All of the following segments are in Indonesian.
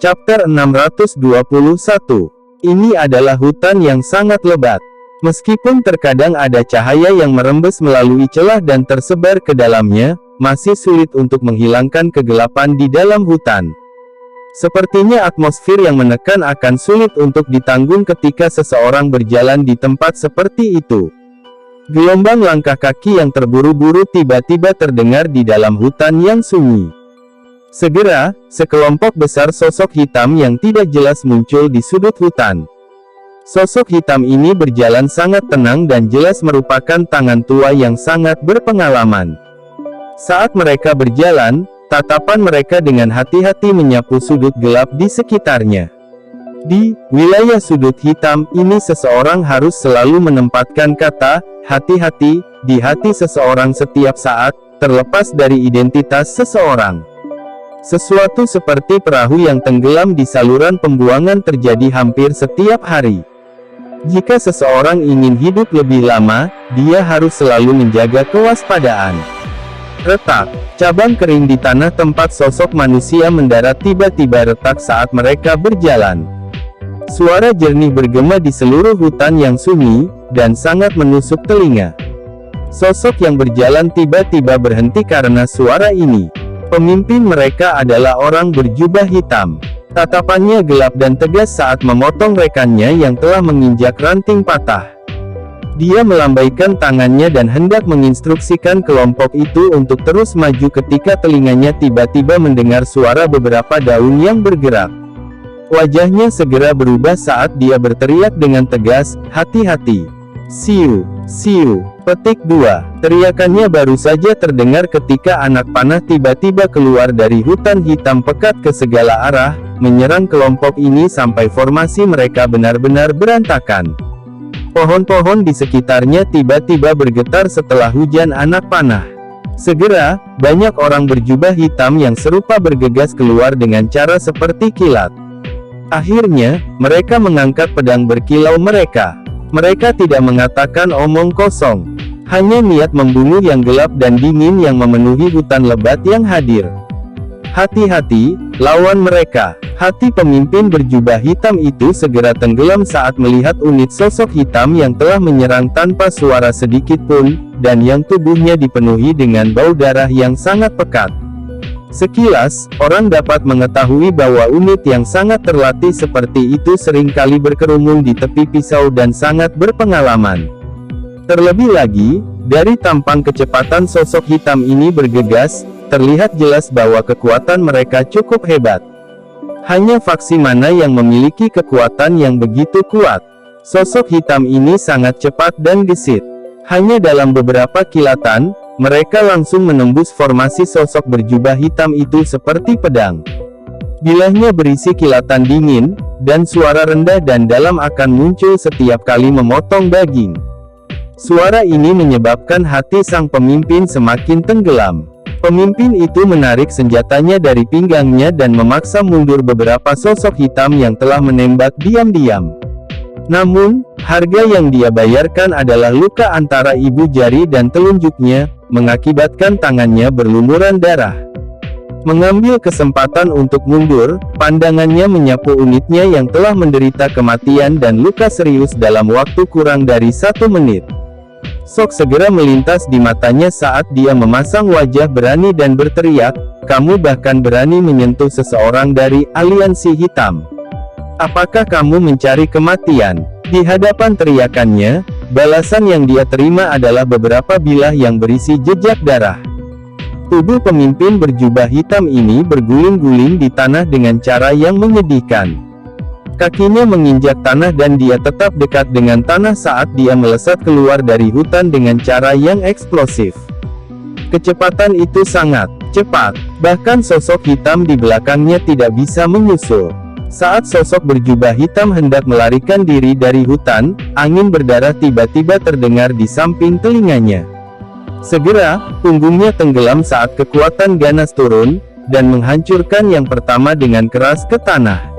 Chapter 621. Ini adalah hutan yang sangat lebat. Meskipun terkadang ada cahaya yang merembes melalui celah dan tersebar ke dalamnya, masih sulit untuk menghilangkan kegelapan di dalam hutan. Sepertinya atmosfer yang menekan akan sulit untuk ditanggung ketika seseorang berjalan di tempat seperti itu. Gelombang langkah kaki yang terburu-buru tiba-tiba terdengar di dalam hutan yang sunyi. Segera, sekelompok besar sosok hitam yang tidak jelas muncul di sudut hutan. Sosok hitam ini berjalan sangat tenang dan jelas merupakan tangan tua yang sangat berpengalaman. Saat mereka berjalan, tatapan mereka dengan hati-hati menyapu sudut gelap di sekitarnya. Di wilayah sudut hitam ini seseorang harus selalu menempatkan kata hati-hati di hati seseorang setiap saat, terlepas dari identitas seseorang. Sesuatu seperti perahu yang tenggelam di saluran pembuangan terjadi hampir setiap hari. Jika seseorang ingin hidup lebih lama, dia harus selalu menjaga kewaspadaan. Retak, cabang kering di tanah tempat sosok manusia mendarat tiba-tiba retak saat mereka berjalan. Suara jernih bergema di seluruh hutan yang sunyi, dan sangat menusuk telinga. Sosok yang berjalan tiba-tiba berhenti karena suara ini. Pemimpin mereka adalah orang berjubah hitam. Tatapannya gelap dan tegas saat memotong rekannya yang telah menginjak ranting patah. Dia melambaikan tangannya dan hendak menginstruksikan kelompok itu untuk terus maju ketika telinganya tiba-tiba mendengar suara beberapa daun yang bergerak. Wajahnya segera berubah saat dia berteriak dengan tegas, "Hati-hati! Siu! Siu!" Petik 2. Teriakannya baru saja terdengar ketika anak panah tiba-tiba keluar dari hutan hitam pekat ke segala arah, menyerang kelompok ini sampai formasi mereka benar-benar berantakan. Pohon-pohon di sekitarnya tiba-tiba bergetar setelah hujan anak panah. Segera, banyak orang berjubah hitam yang serupa bergegas keluar dengan cara seperti kilat. Akhirnya, mereka mengangkat pedang berkilau mereka. Mereka tidak mengatakan omong kosong. Hanya niat membunuh yang gelap dan dingin yang memenuhi hutan lebat yang hadir. Hati-hati, lawan mereka. Hati pemimpin berjubah hitam itu segera tenggelam saat melihat unit sosok hitam yang telah menyerang tanpa suara sedikit pun, dan yang tubuhnya dipenuhi dengan bau darah yang sangat pekat. Sekilas, orang dapat mengetahui bahwa unit yang sangat terlatih seperti itu seringkali berkerumun di tepi pisau dan sangat berpengalaman. Terlebih lagi, dari tampang kecepatan sosok hitam ini bergegas, terlihat jelas bahwa kekuatan mereka cukup hebat. Hanya faksi mana yang memiliki kekuatan yang begitu kuat. Sosok hitam ini sangat cepat dan gesit. Hanya dalam beberapa kilatan, mereka langsung menembus formasi sosok berjubah hitam itu seperti pedang. Bilahnya berisi kilatan dingin, dan suara rendah dan dalam akan muncul setiap kali memotong daging. Suara ini menyebabkan hati sang pemimpin semakin tenggelam. Pemimpin itu menarik senjatanya dari pinggangnya dan memaksa mundur beberapa sosok hitam yang telah menembak diam-diam. Namun, harga yang dia bayarkan adalah luka antara ibu jari dan telunjuknya, mengakibatkan tangannya berlumuran darah. Mengambil kesempatan untuk mundur, pandangannya menyapu unitnya yang telah menderita kematian dan luka serius dalam waktu kurang dari 1 menit. Sok segera melintas di matanya saat dia memasang wajah berani dan berteriak, "Kamu bahkan berani menyentuh seseorang dari aliansi hitam. Apakah kamu mencari kematian?" Di hadapan teriakannya, balasan yang dia terima adalah beberapa bilah yang berisi jejak darah. Tubuh pemimpin berjubah hitam ini berguling-guling di tanah dengan cara yang menyedihkan. Kakinya menginjak tanah dan dia tetap dekat dengan tanah saat dia melesat keluar dari hutan dengan cara yang eksplosif. Kecepatan itu sangat cepat, bahkan sosok hitam di belakangnya tidak bisa menyusul. Saat sosok berjubah hitam hendak melarikan diri dari hutan, angin berdarah tiba-tiba terdengar di samping telinganya. Segera, punggungnya tenggelam saat kekuatan ganas turun, dan menghancurkan yang pertama dengan keras ke tanah.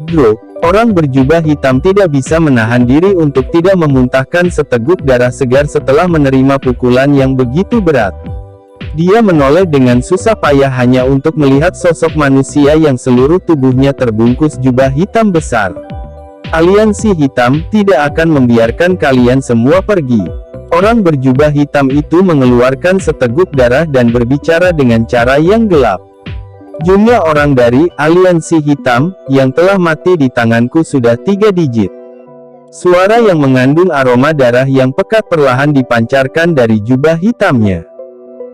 Grok, orang berjubah hitam tidak bisa menahan diri untuk tidak memuntahkan seteguk darah segar setelah menerima pukulan yang begitu berat. Dia menoleh dengan susah payah hanya untuk melihat sosok manusia yang seluruh tubuhnya terbungkus jubah hitam besar. Aliansi hitam tidak akan membiarkan kalian semua pergi. Orang berjubah hitam itu mengeluarkan seteguk darah dan berbicara dengan cara yang gelap. Jumlah orang dari aliansi hitam yang telah mati di tanganku sudah 3 digit. Suara yang mengandung aroma darah yang pekat perlahan dipancarkan dari jubah hitamnya.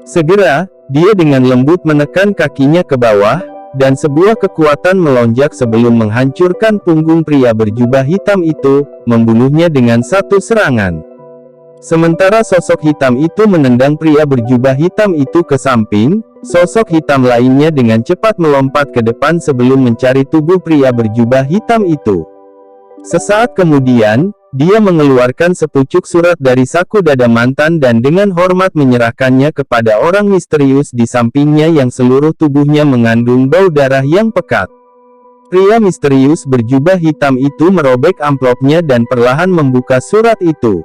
Segera, dia dengan lembut menekan kakinya ke bawah, dan sebuah kekuatan melonjak sebelum menghancurkan punggung pria berjubah hitam itu, membunuhnya dengan satu serangan. Sementara sosok hitam itu menendang pria berjubah hitam itu ke samping, sosok hitam lainnya dengan cepat melompat ke depan sebelum mencari tubuh pria berjubah hitam itu. Sesaat kemudian, dia mengeluarkan sepucuk surat dari saku dada mantan dan dengan hormat menyerahkannya kepada orang misterius di sampingnya yang seluruh tubuhnya mengandung bau darah yang pekat. Pria misterius berjubah hitam itu merobek amplopnya dan perlahan membuka surat itu.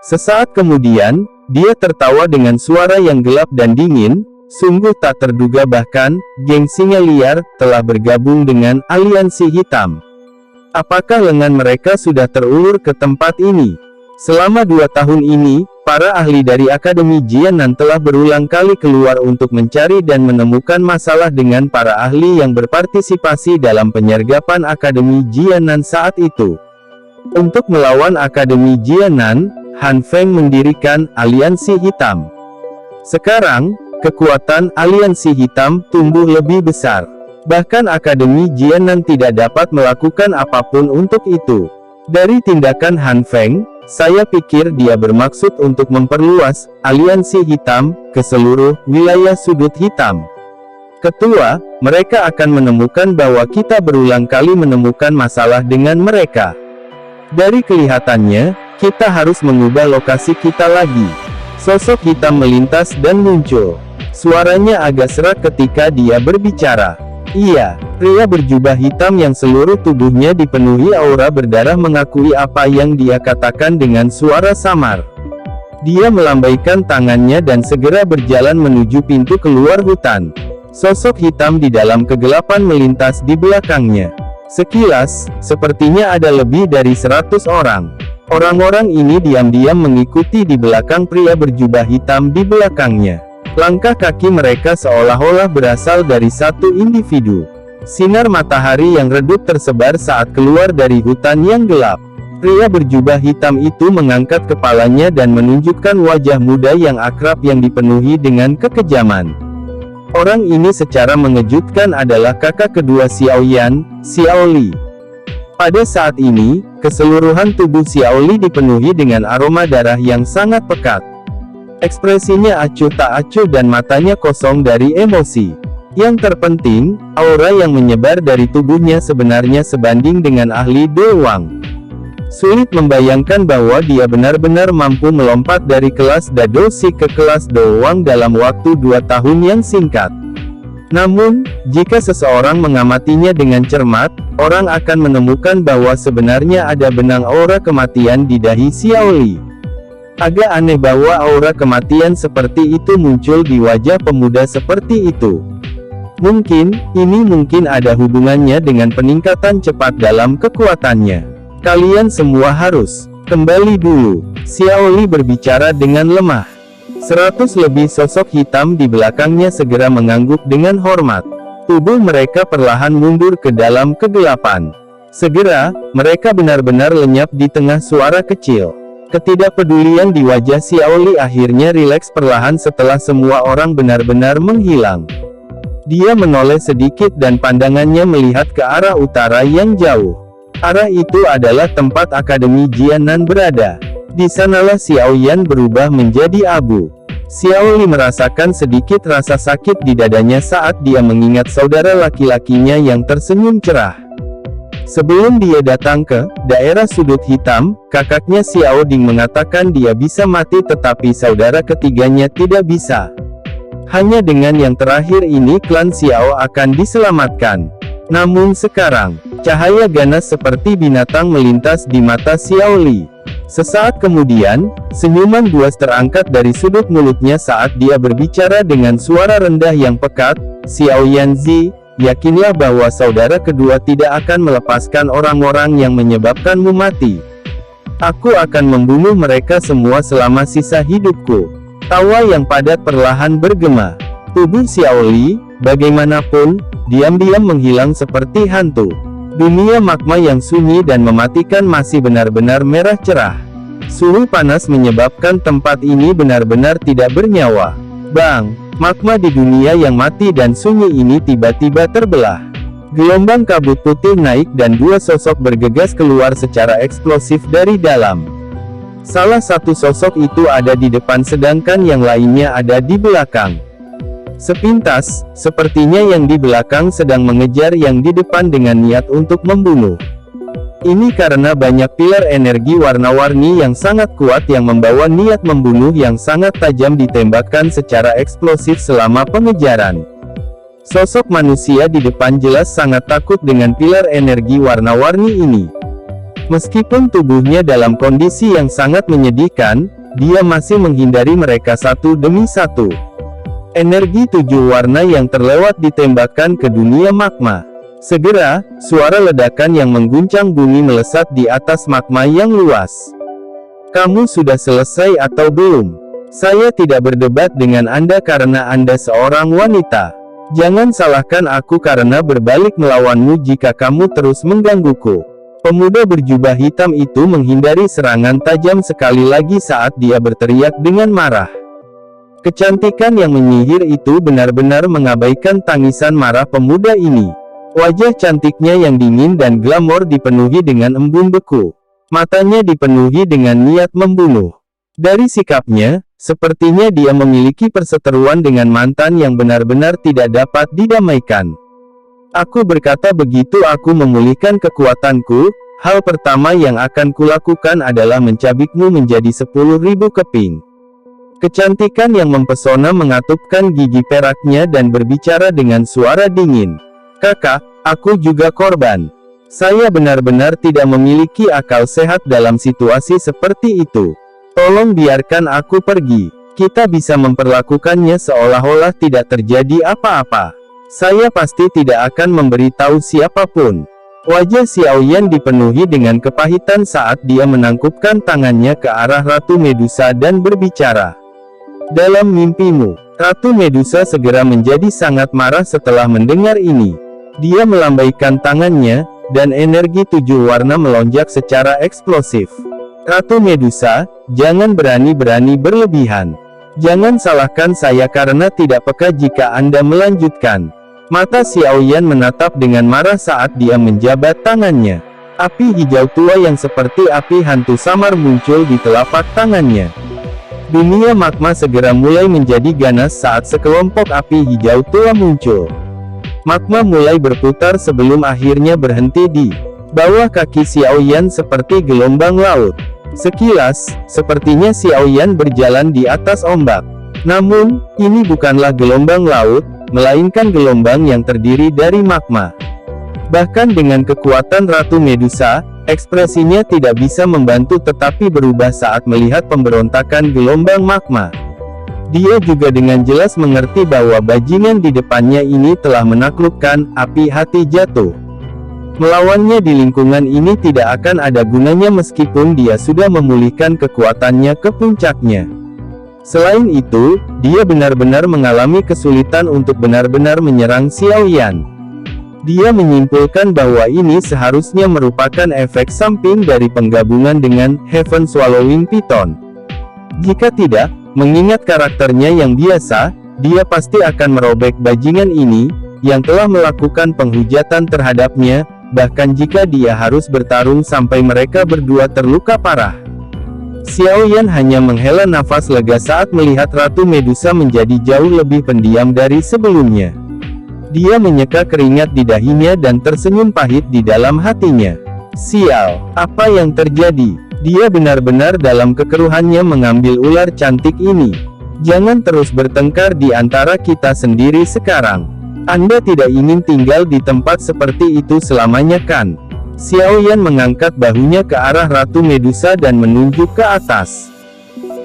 Sesaat kemudian, dia tertawa dengan suara yang gelap dan dingin, sungguh tak terduga bahkan, geng singa liar, telah bergabung dengan aliansi hitam. Apakah lengan mereka sudah terulur ke tempat ini? Selama 2 tahun ini, para ahli dari Akademi Jianan telah berulang kali keluar untuk mencari dan menemukan masalah dengan para ahli yang berpartisipasi dalam penyergapan Akademi Jianan saat itu. Untuk melawan Akademi Jianan, Han Feng mendirikan aliansi hitam. Sekarang, kekuatan aliansi hitam tumbuh lebih besar. Bahkan Akademi Jianan tidak dapat melakukan apapun untuk itu. Dari tindakan Han Feng, saya pikir dia bermaksud untuk memperluas aliansi hitam ke seluruh wilayah sudut hitam. Ketua, mereka akan menemukan bahwa kita berulang kali menemukan masalah dengan mereka. Dari kelihatannya, kita harus mengubah lokasi kita lagi. Sosok hitam melintas dan muncul. Suaranya agak serak ketika dia berbicara. Iya, pria berjubah hitam yang seluruh tubuhnya dipenuhi aura berdarah mengakui apa yang dia katakan dengan suara samar. Dia melambaikan tangannya dan segera berjalan menuju pintu keluar hutan. Sosok hitam di dalam kegelapan melintas di belakangnya. Sekilas, sepertinya ada lebih dari 100 orang. Orang-orang ini diam-diam mengikuti di belakang pria berjubah hitam di belakangnya. Langkah kaki mereka seolah-olah berasal dari satu individu. Sinar matahari yang redup tersebar saat keluar dari hutan yang gelap. Pria berjubah hitam itu mengangkat kepalanya dan menunjukkan wajah muda yang akrab yang dipenuhi dengan kekejaman. Orang ini secara mengejutkan adalah kakak kedua Xiao Yan, Xiao Li. Pada saat ini, keseluruhan tubuh Xiao Li dipenuhi dengan aroma darah yang sangat pekat. Ekspresinya acuh tak acuh dan matanya kosong dari emosi. Yang terpenting, aura yang menyebar dari tubuhnya sebenarnya sebanding dengan ahli Dewang. Sulit membayangkan bahwa dia benar-benar mampu melompat dari kelas Dadoshi ke kelas Dewang dalam waktu 2 tahun yang singkat. Namun, jika seseorang mengamatinya dengan cermat, orang akan menemukan bahwa sebenarnya ada benang aura kematian di dahi Xiao Li. Agak aneh bahwa aura kematian seperti itu muncul di wajah pemuda seperti itu. Mungkin ada hubungannya dengan peningkatan cepat dalam kekuatannya. Kalian semua harus kembali dulu. Xiao Li berbicara dengan lemah. 100 lebih sosok hitam di belakangnya segera mengangguk dengan hormat. Tubuh mereka perlahan mundur ke dalam kegelapan. Segera, mereka benar-benar lenyap di tengah suara kecil. Ketidakpedulian di wajah Xiao Li akhirnya rileks perlahan setelah semua orang benar-benar menghilang. Dia menoleh sedikit dan pandangannya melihat ke arah utara yang jauh. Arah itu adalah tempat Akademi Jianan berada. Di sanalah Xiao Yan berubah menjadi abu. Xiao Li merasakan sedikit rasa sakit di dadanya saat dia mengingat saudara laki-lakinya yang tersenyum cerah. Sebelum dia datang ke daerah sudut hitam, kakaknya Xiao Ding mengatakan dia bisa mati tetapi saudara ketiganya tidak bisa. Hanya dengan yang terakhir ini klan Xiao akan diselamatkan. Namun sekarang, cahaya ganas seperti binatang melintas di mata Xiao Li. Sesaat kemudian, senyuman buas terangkat dari sudut mulutnya saat dia berbicara dengan suara rendah yang pekat, "Xiao Yanzi, yakinlah bahwa saudara kedua tidak akan melepaskan orang-orang yang menyebabkanmu mati. Aku akan membunuh mereka semua selama sisa hidupku." Tawa yang padat perlahan bergema. Tubuh Xiao Li, bagaimanapun, diam-diam menghilang seperti hantu. Dunia magma yang sunyi dan mematikan masih benar-benar merah cerah. Suhu panas menyebabkan tempat ini benar-benar tidak bernyawa. Bang! Magma di dunia yang mati dan sunyi ini tiba-tiba terbelah. Gelombang kabut putih naik dan dua sosok bergegas keluar secara eksplosif dari dalam. Salah satu sosok itu ada di depan sedangkan yang lainnya ada di belakang. Sepintas, sepertinya yang di belakang sedang mengejar yang di depan dengan niat untuk membunuh. Ini karena banyak pilar energi warna-warni yang sangat kuat yang membawa niat membunuh yang sangat tajam ditembakkan secara eksplosif selama pengejaran. Sosok manusia di depan jelas sangat takut dengan pilar energi warna-warni ini. Meskipun tubuhnya dalam kondisi yang sangat menyedihkan, dia masih menghindari mereka satu demi satu. Energi 7 warna yang terlewat ditembakkan ke dunia magma. Segera, suara ledakan yang mengguncang bumi melesat di atas magma yang luas. "Kamu sudah selesai atau belum? Saya tidak berdebat dengan Anda karena Anda seorang wanita. Jangan salahkan aku karena berbalik melawanmu jika kamu terus menggangguku." Pemuda berjubah hitam itu menghindari serangan tajam sekali lagi saat dia berteriak dengan marah. Kecantikan yang menyihir itu benar-benar mengabaikan tangisan marah pemuda ini. Wajah cantiknya yang dingin dan glamor dipenuhi dengan embun beku. Matanya dipenuhi dengan niat membunuh. Dari sikapnya, sepertinya dia memiliki perseteruan dengan mantan yang benar-benar tidak dapat didamaikan. "Aku berkata begitu aku memulihkan kekuatanku, hal pertama yang akan kulakukan adalah mencabikmu menjadi 10.000 keping." Kecantikan yang mempesona mengatupkan gigi peraknya dan berbicara dengan suara dingin. "Kakak, aku juga korban. Saya benar-benar tidak memiliki akal sehat dalam situasi seperti itu. Tolong biarkan aku pergi. Kita bisa memperlakukannya seolah-olah tidak terjadi apa-apa. Saya pasti tidak akan memberitahu siapapun." Wajah Xiao Yan dipenuhi dengan kepahitan saat dia menangkupkan tangannya ke arah Ratu Medusa dan berbicara. "Dalam mimpimu." Ratu Medusa segera menjadi sangat marah setelah mendengar ini. Dia melambaikan tangannya, dan energi 7 warna melonjak secara eksplosif. "Ratu Medusa, jangan berani-berani berlebihan. Jangan salahkan saya karena tidak peka jika Anda melanjutkan." Mata Xiao Yan menatap dengan marah saat dia menjabat tangannya. Api hijau tua yang seperti api hantu samar muncul di telapak tangannya. Dunia magma segera mulai menjadi ganas saat sekelompok api hijau tua muncul. Magma mulai berputar sebelum akhirnya berhenti di bawah kaki Xiao Yan seperti gelombang laut. Sekilas, sepertinya Xiao Yan berjalan di atas ombak. Namun, ini bukanlah gelombang laut, melainkan gelombang yang terdiri dari magma. Bahkan dengan kekuatan Ratu Medusa, ekspresinya tidak bisa membantu tetapi berubah saat melihat pemberontakan gelombang magma. Dia juga dengan jelas mengerti bahwa bajingan di depannya ini telah menaklukkan api hati jatuh. Melawannya di lingkungan ini tidak akan ada gunanya meskipun dia sudah memulihkan kekuatannya ke puncaknya. Selain itu, dia benar-benar mengalami kesulitan untuk benar-benar menyerang Xiao Yan. Dia menyimpulkan bahwa ini seharusnya merupakan efek samping dari penggabungan dengan Heaven Swallowing Python. Jika tidak, mengingat karakternya yang biasa, dia pasti akan merobek bajingan ini, yang telah melakukan penghujatan terhadapnya, bahkan jika dia harus bertarung sampai mereka berdua terluka parah. Xiao Yan hanya menghela nafas lega saat melihat Ratu Medusa menjadi jauh lebih pendiam dari sebelumnya. Dia menyeka keringat di dahinya dan tersenyum pahit di dalam hatinya. Sial, apa yang terjadi? Dia benar-benar dalam kekeruhannya mengambil ular cantik ini. Jangan terus bertengkar di antara kita sendiri sekarang. Anda tidak ingin tinggal di tempat seperti itu selamanya kan? Xiao Yan mengangkat bahunya ke arah Ratu Medusa dan menunjuk ke atas.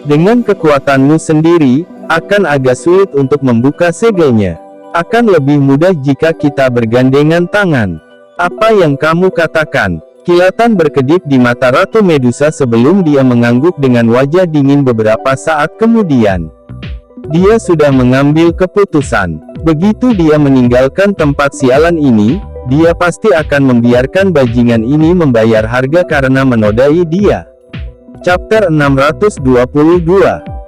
Dengan kekuatanmu sendiri, akan agak sulit untuk membuka segelnya. Akan lebih mudah jika kita bergandengan tangan. Apa yang kamu katakan? Kilatan berkedip di mata Ratu Medusa sebelum dia mengangguk dengan wajah dingin beberapa saat kemudian. Dia sudah mengambil keputusan. Begitu dia meninggalkan tempat sialan ini, dia pasti akan membiarkan bajingan ini membayar harga karena menodai dia. Chapter 622.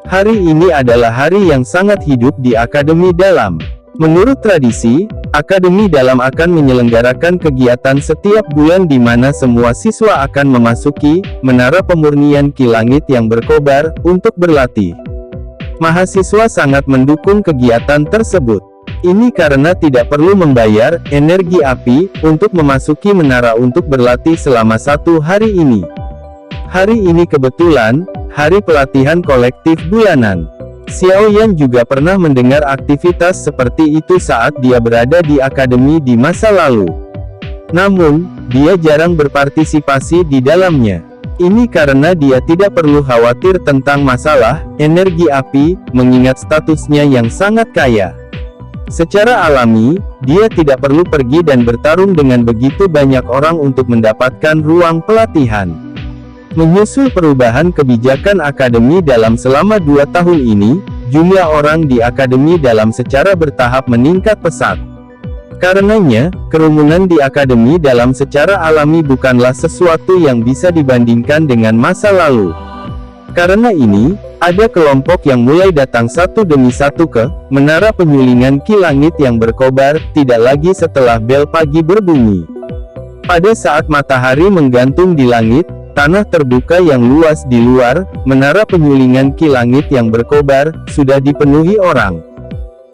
Hari ini adalah hari yang sangat hidup di Akademi Dalam. Menurut tradisi, Akademi Dalam akan menyelenggarakan kegiatan setiap bulan di mana semua siswa akan memasuki Menara Pemurnian Ki Langit yang berkobar untuk berlatih. Mahasiswa sangat mendukung kegiatan tersebut. Ini karena tidak perlu membayar energi api untuk memasuki menara untuk berlatih selama 1 hari ini. Hari ini kebetulan hari pelatihan kolektif bulanan. Xiao Yan juga pernah mendengar aktivitas seperti itu saat dia berada di akademi di masa lalu. Namun, dia jarang berpartisipasi di dalamnya. Ini karena dia tidak perlu khawatir tentang masalah energi api, mengingat statusnya yang sangat kaya. Secara alami, dia tidak perlu pergi dan bertarung dengan begitu banyak orang untuk mendapatkan ruang pelatihan. Menyusul perubahan kebijakan Akademi Dalam selama 2 tahun ini, jumlah orang di Akademi Dalam secara bertahap meningkat pesat. Karenanya, kerumunan di Akademi Dalam secara alami bukanlah sesuatu yang bisa dibandingkan dengan masa lalu. Karena ini, ada kelompok yang mulai datang satu demi satu ke Menara Penyulingan Ki Langit yang berkobar, tidak lagi setelah bel pagi berbunyi. Pada saat matahari menggantung di langit, tanah terbuka yang luas di luar Menara Penyulingan Ki Langit yang berkobar, sudah dipenuhi orang.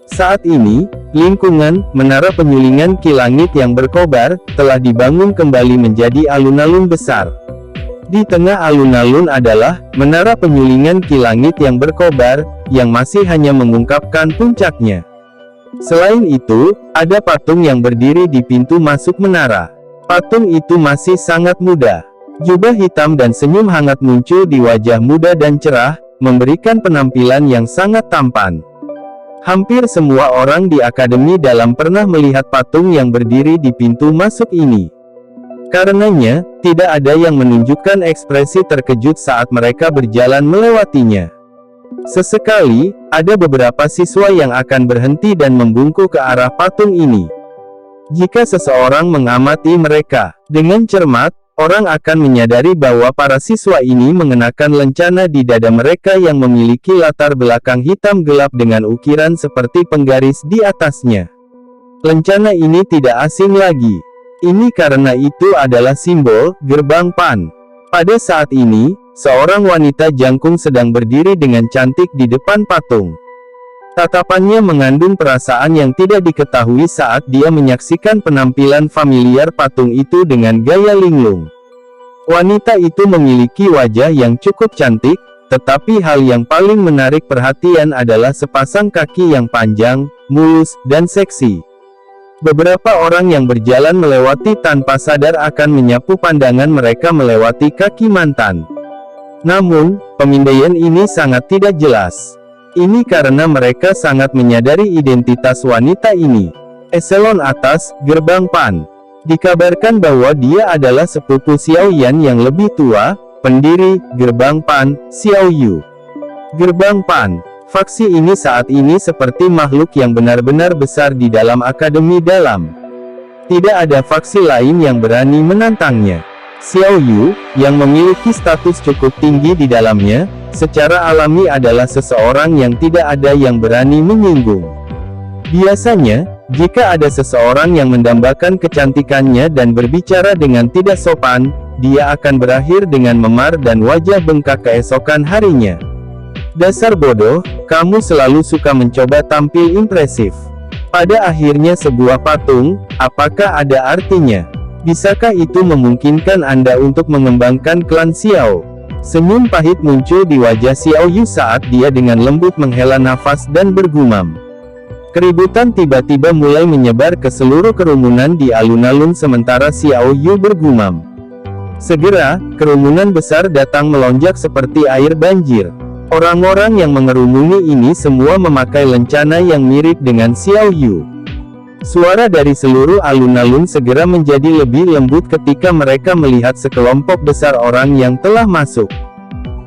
Saat ini, lingkungan Menara Penyulingan Ki Langit yang berkobar, telah dibangun kembali menjadi alun-alun besar. Di tengah alun-alun adalah Menara Penyulingan Ki Langit yang berkobar, yang masih hanya mengungkapkan puncaknya. Selain itu, ada patung yang berdiri di pintu masuk menara. Patung itu masih sangat muda. Jubah hitam dan senyum hangat muncul di wajah muda dan cerah, memberikan penampilan yang sangat tampan. Hampir semua orang di Akademi Dalam pernah melihat patung yang berdiri di pintu masuk ini. Karenanya, tidak ada yang menunjukkan ekspresi terkejut saat mereka berjalan melewatinya. Sesekali, ada beberapa siswa yang akan berhenti dan membungkuk ke arah patung ini. Jika seseorang mengamati mereka dengan cermat, orang akan menyadari bahwa para siswa ini mengenakan lencana di dada mereka yang memiliki latar belakang hitam gelap dengan ukiran seperti penggaris di atasnya. Lencana ini tidak asing lagi. Ini karena itu adalah simbol gerbang Pan. Pada saat ini, seorang wanita jangkung sedang berdiri dengan cantik di depan patung. Tatapannya mengandung perasaan yang tidak diketahui saat dia menyaksikan penampilan familiar patung itu dengan gaya linglung. Wanita itu memiliki wajah yang cukup cantik, tetapi hal yang paling menarik perhatian adalah sepasang kaki yang panjang, mulus, dan seksi. Beberapa orang yang berjalan melewati tanpa sadar akan menyapu pandangan mereka melewati kaki mantan. Namun, pemindaian ini sangat tidak jelas. Ini karena mereka sangat menyadari identitas wanita ini. Eselon atas, gerbang Pan. Dikabarkan bahwa dia adalah sepupu Xiao Yan yang lebih tua, pendiri gerbang Pan, Xiao Yu. Gerbang Pan. Faksi ini saat ini seperti makhluk yang benar-benar besar di dalam Akademi Dalam. Tidak ada faksi lain yang berani menantangnya. Xiao Yu, yang memiliki status cukup tinggi di dalamnya, secara alami adalah seseorang yang tidak ada yang berani menyinggung. Biasanya, jika ada seseorang yang mendambakan kecantikannya dan berbicara dengan tidak sopan, dia akan berakhir dengan memar dan wajah bengkak keesokan harinya. Dasar bodoh, kamu selalu suka mencoba tampil impresif. Pada akhirnya sebuah patung, apakah ada artinya? Bisakah itu memungkinkan Anda untuk mengembangkan klan Xiao? Senyum pahit muncul di wajah Xiao Yu saat dia dengan lembut menghela nafas dan bergumam. Keributan tiba-tiba mulai menyebar ke seluruh kerumunan di alun-alun sementara Xiao Yu bergumam. Segera, kerumunan besar datang melonjak seperti air banjir. Orang-orang yang mengerumuni ini semua memakai lencana yang mirip dengan Xiao Yu. Suara dari seluruh alun-alun segera menjadi lebih lembut ketika mereka melihat sekelompok besar orang yang telah masuk.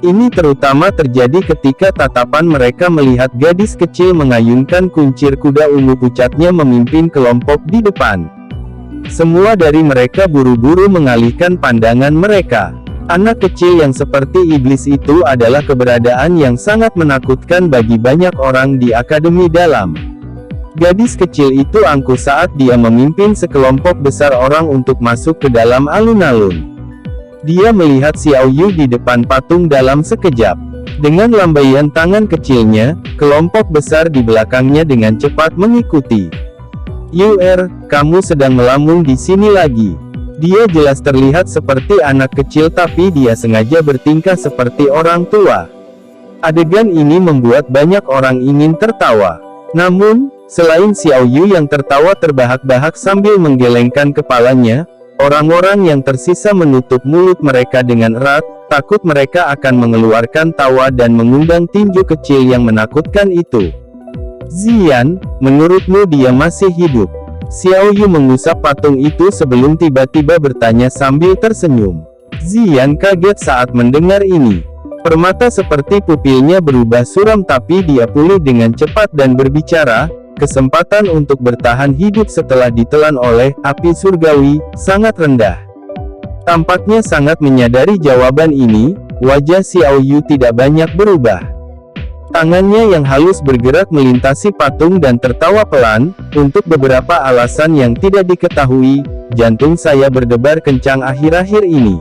Ini terutama terjadi ketika tatapan mereka melihat gadis kecil mengayunkan kuncir kuda ungu pucatnya memimpin kelompok di depan. Semua dari mereka buru-buru mengalihkan pandangan mereka. Anak kecil yang seperti iblis itu adalah keberadaan yang sangat menakutkan bagi banyak orang di Akademi Dalam. Gadis kecil itu angkuh saat dia memimpin sekelompok besar orang untuk masuk ke dalam alun-alun. Dia melihat Xiao Yu di depan patung dalam sekejap. Dengan lambaian tangan kecilnya, kelompok besar di belakangnya dengan cepat mengikuti. "Yu, kamu sedang melamun di sini lagi." Dia jelas terlihat seperti anak kecil tapi dia sengaja bertingkah seperti orang tua. Adegan ini membuat banyak orang ingin tertawa. Namun, selain Xiao Yu yang tertawa terbahak-bahak sambil menggelengkan kepalanya, orang-orang yang tersisa menutup mulut mereka dengan erat, takut mereka akan mengeluarkan tawa dan mengundang tinju kecil yang menakutkan itu. "Ziyan, menurutmu dia masih hidup?" Xiao Yu mengusap patung itu sebelum tiba-tiba bertanya sambil tersenyum. Ziyan kaget saat mendengar ini. Permata seperti pupilnya berubah suram tapi dia pulih dengan cepat dan berbicara, "Kesempatan untuk bertahan hidup setelah ditelan oleh api surgawi sangat rendah." Tampaknya sangat menyadari jawaban ini, wajah Xiao Yu tidak banyak berubah. Tangannya yang halus bergerak melintasi patung dan tertawa pelan. "Untuk beberapa alasan yang tidak diketahui, jantung saya berdebar kencang akhir-akhir ini.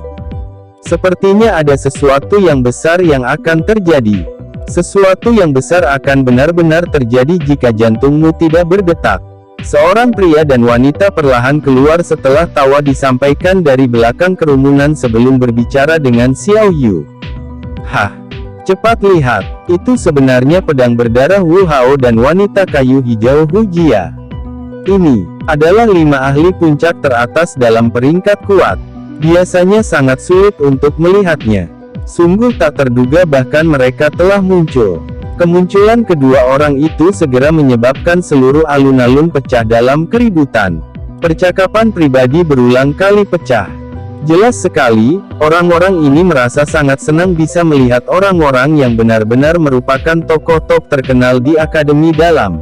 Sepertinya ada sesuatu yang besar yang akan terjadi. Sesuatu yang besar akan benar-benar terjadi jika jantungmu tidak berdetak." Seorang pria dan wanita perlahan keluar setelah tawa disampaikan dari belakang kerumunan sebelum berbicara dengan Xiao Yu. "Hah, cepat lihat, itu sebenarnya pedang berdarah Wu Hao dan wanita kayu hijau Hu Jia. Ini adalah 5 ahli puncak teratas dalam peringkat kuat. Biasanya sangat sulit untuk melihatnya. Sungguh tak terduga bahkan mereka telah muncul." Kemunculan kedua orang itu segera menyebabkan seluruh alun-alun pecah dalam keributan. Percakapan pribadi berulang kali pecah. Jelas sekali, orang-orang ini merasa sangat senang bisa melihat orang-orang yang benar-benar merupakan tokoh top terkenal di Akademi Dalam.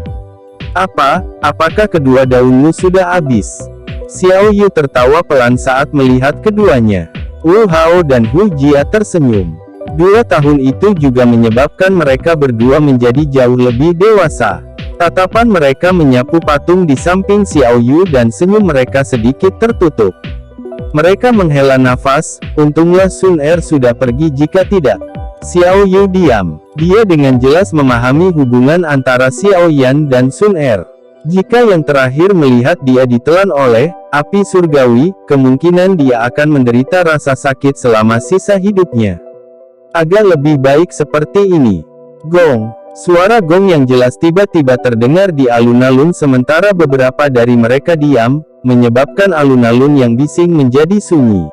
Apakah kedua daunmu sudah habis?" Xiao Yu tertawa pelan saat melihat keduanya. Wu Hao dan Hu Jia tersenyum. 2 tahun itu juga menyebabkan mereka berdua menjadi jauh lebih dewasa. Tatapan mereka menyapu patung di samping Xiao Yu dan senyum mereka sedikit tertutup. Mereka menghela nafas, untunglah Sun sudah pergi jika tidak. Xiao Yu diam. Dia dengan jelas memahami hubungan antara Xiao Yan dan Sun. Jika yang terakhir melihat dia ditelan oleh api surgawi, kemungkinan dia akan menderita rasa sakit selama sisa hidupnya. Agak lebih baik seperti ini. Gong. Suara gong yang jelas tiba-tiba terdengar di alun-alun sementara beberapa dari mereka diam, menyebabkan alun-alun yang bising menjadi sunyi.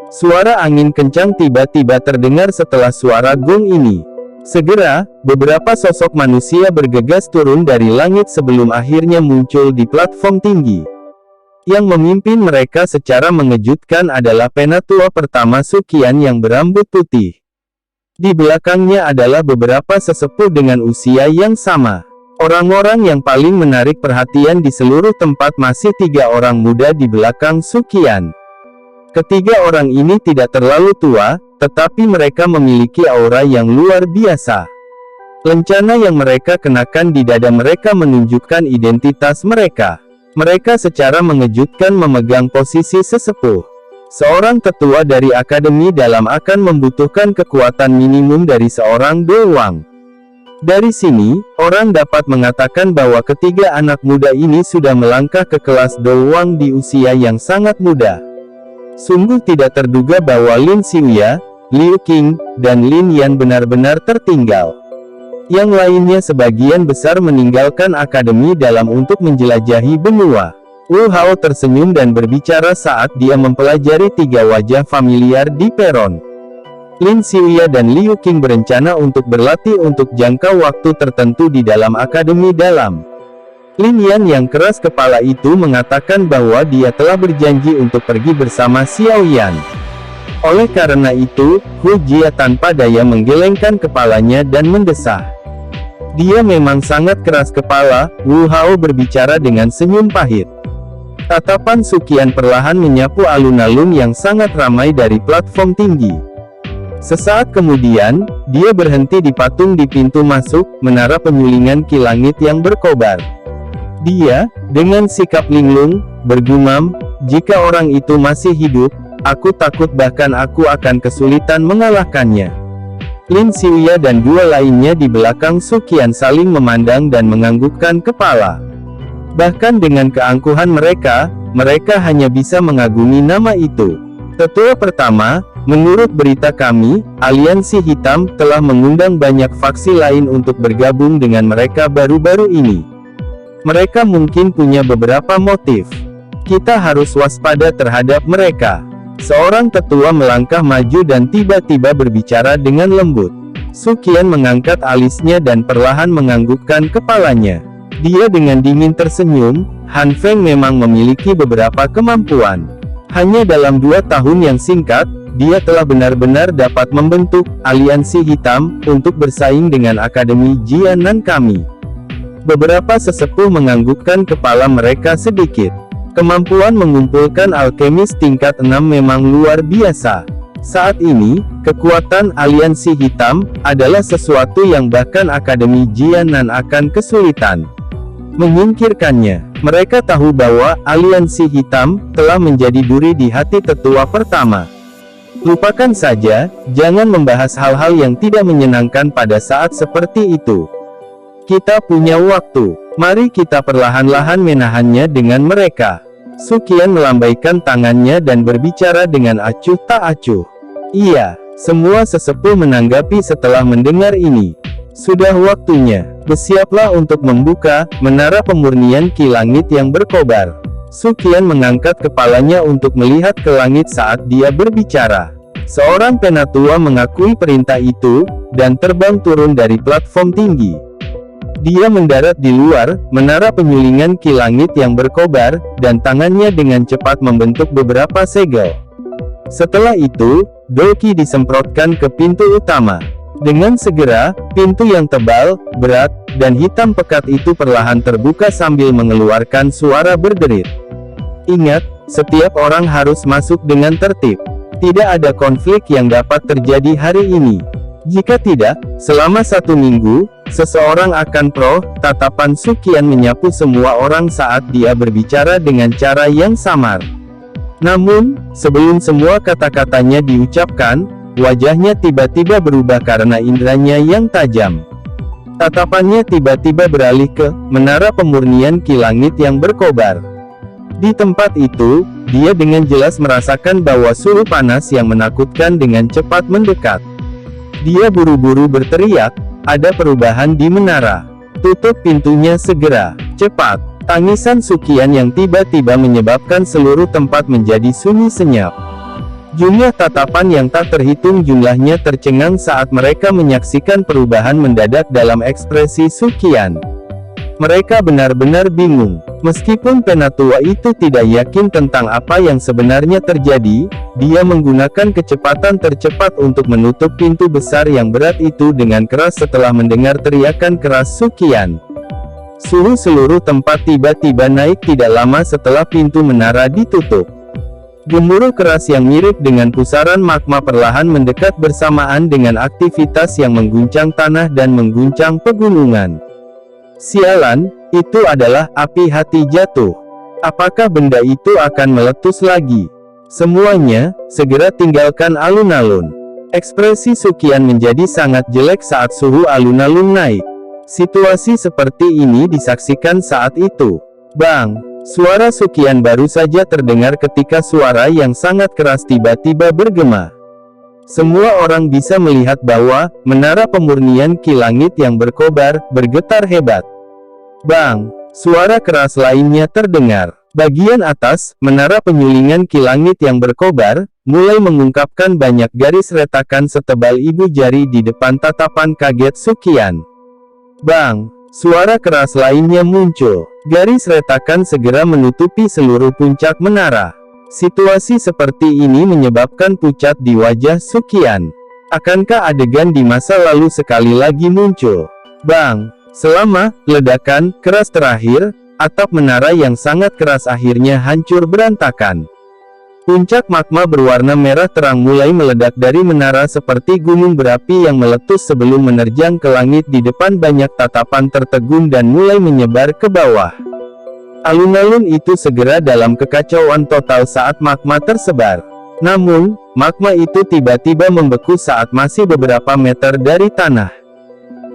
Suara angin kencang tiba-tiba terdengar setelah suara gong ini. Segera, beberapa sosok manusia bergegas turun dari langit sebelum akhirnya muncul di platform tinggi. Yang memimpin mereka secara mengejutkan adalah penatua pertama Suqian yang berambut putih. Di belakangnya adalah beberapa sesepuh dengan usia yang sama. Orang-orang yang paling menarik perhatian di seluruh tempat masih 3 orang muda di belakang Suqian. Ketiga orang ini tidak terlalu tua, tetapi mereka memiliki aura yang luar biasa. Lencana yang mereka kenakan di dada mereka menunjukkan identitas mereka. Mereka secara mengejutkan memegang posisi sesepuh. Seorang tetua dari Akademi Dalam akan membutuhkan kekuatan minimum dari seorang doang. Dari sini, orang dapat mengatakan bahwa ketiga anak muda ini sudah melangkah ke kelas doang di usia yang sangat muda. Sungguh tidak terduga bahwa Lin Xiuya, Liu Qing, dan Lin Yan benar-benar tertinggal. Yang lainnya sebagian besar meninggalkan akademi dalam untuk menjelajahi benua. Wu Hao tersenyum dan berbicara saat dia mempelajari tiga wajah familiar di peron. Lin Xiuya dan Liu Qing berencana untuk berlatih untuk jangka waktu tertentu di dalam akademi dalam. Lin Yan yang keras kepala itu mengatakan bahwa dia telah berjanji untuk pergi bersama Xiao Yan. Oleh karena itu, Hu Jia tanpa daya menggelengkan kepalanya dan mendesah. Dia memang sangat keras kepala, Wu Hao berbicara dengan senyum pahit. Tatapan Suqian perlahan menyapu alun-alun yang sangat ramai dari platform tinggi. Sesaat kemudian, dia berhenti di patung di pintu masuk, menara penyulingan ki langit yang berkobar. Dia, dengan sikap linglung, bergumam, "Jika orang itu masih hidup, aku takut bahkan aku akan kesulitan mengalahkannya." Lin Xiuya dan dua lainnya di belakang Suqian saling memandang dan menganggukkan kepala. Bahkan dengan keangkuhan mereka, mereka hanya bisa mengagumi nama itu. Tetua pertama, menurut berita kami, Aliansi Hitam telah mengundang banyak faksi lain untuk bergabung dengan mereka baru-baru ini. Mereka mungkin punya beberapa motif. Kita harus waspada terhadap mereka. Seorang tetua melangkah maju dan tiba-tiba berbicara dengan lembut. Suqian mengangkat alisnya dan perlahan menganggukkan kepalanya. Dia dengan dingin tersenyum. Han Feng memang memiliki beberapa kemampuan. Hanya dalam 2 tahun yang singkat, dia telah benar-benar dapat membentuk aliansi hitam untuk bersaing dengan Akademi Jianan kami. Beberapa sesepuh menganggukkan kepala mereka sedikit. Kemampuan mengumpulkan alkemis tingkat 6 memang luar biasa. Saat ini, kekuatan aliansi hitam adalah sesuatu yang bahkan Akademi Jianan akan kesulitan menyingkirkannya. Mereka tahu bahwa aliansi hitam telah menjadi duri di hati tetua pertama. Lupakan saja, jangan membahas hal-hal yang tidak menyenangkan pada saat seperti itu. Kita punya waktu. Mari kita perlahan-lahan menahannya dengan mereka. Suqian melambaikan tangannya dan berbicara dengan acuh tak acuh. Iya, semua sesepuh menanggapi setelah mendengar ini. Sudah waktunya. Bersiaplah untuk membuka menara pemurnian ki langit yang berkobar. Suqian mengangkat kepalanya untuk melihat ke langit saat dia berbicara. Seorang penatua mengakui perintah itu, dan terbang turun dari platform tinggi. Dia mendarat di luar menara penyulingan ki langit yang berkobar, dan tangannya dengan cepat membentuk beberapa segel. Setelah itu, Doki disemprotkan ke pintu utama. Dengan segera, pintu yang tebal, berat, dan hitam pekat itu perlahan terbuka sambil mengeluarkan suara berderit. Ingat, setiap orang harus masuk dengan tertib. Tidak ada konflik yang dapat terjadi hari ini. Jika tidak, selama 1 minggu, seseorang akan tatapan Suqian menyapu semua orang saat dia berbicara dengan cara yang samar. Namun, sebelum semua kata-katanya diucapkan, wajahnya tiba-tiba berubah karena inderanya yang tajam. Tatapannya tiba-tiba beralih ke menara pemurnian ki langit yang berkobar. Di tempat itu, dia dengan jelas merasakan bahwa suhu panas yang menakutkan dengan cepat mendekat. Dia buru-buru berteriak, "Ada perubahan di menara. Tutup pintunya segera, cepat." Tangisan Suqian yang tiba-tiba menyebabkan seluruh tempat menjadi sunyi senyap. Jumlah tatapan yang tak terhitung jumlahnya tercengang saat mereka menyaksikan perubahan mendadak dalam ekspresi Suqian. Mereka benar-benar bingung. Meskipun penatua itu tidak yakin tentang apa yang sebenarnya terjadi, dia menggunakan kecepatan tercepat untuk menutup pintu besar yang berat itu dengan keras setelah mendengar teriakan keras Suqian. Suhu seluruh tempat tiba-tiba naik tidak lama setelah pintu menara ditutup. Gemuruh keras yang mirip dengan pusaran magma perlahan mendekat bersamaan dengan aktivitas yang mengguncang tanah dan mengguncang pegunungan. Sialan, itu adalah api hati jatuh. Apakah benda itu akan meletus lagi? Semuanya, segera tinggalkan alun-alun. Ekspresi Suqian menjadi sangat jelek saat suhu alun-alun naik. Situasi seperti ini disaksikan saat itu. Bang! Suara Suqian baru saja terdengar ketika suara yang sangat keras tiba-tiba bergema. Semua orang bisa melihat bahwa menara pemurnian Ki Langit yang berkobar, bergetar hebat. Bang! Suara keras lainnya terdengar. Bagian atas, menara penyulingan Ki Langit yang berkobar, mulai mengungkapkan banyak garis retakan setebal ibu jari di depan tatapan kaget Suqian. Bang! Suara keras lainnya muncul. Garis retakan segera menutupi seluruh puncak menara. Situasi seperti ini menyebabkan pucat di wajah Suqian. Akankah adegan di masa lalu sekali lagi muncul? Bang! Selama ledakan keras terakhir, atap menara yang sangat keras akhirnya hancur berantakan. Puncak magma berwarna merah terang mulai meledak dari menara seperti gunung berapi yang meletus sebelum menerjang ke langit di depan banyak tatapan tertegun dan mulai menyebar ke bawah. Alun-alun itu segera dalam kekacauan total saat magma tersebar. Namun, magma itu tiba-tiba membeku saat masih beberapa meter dari tanah.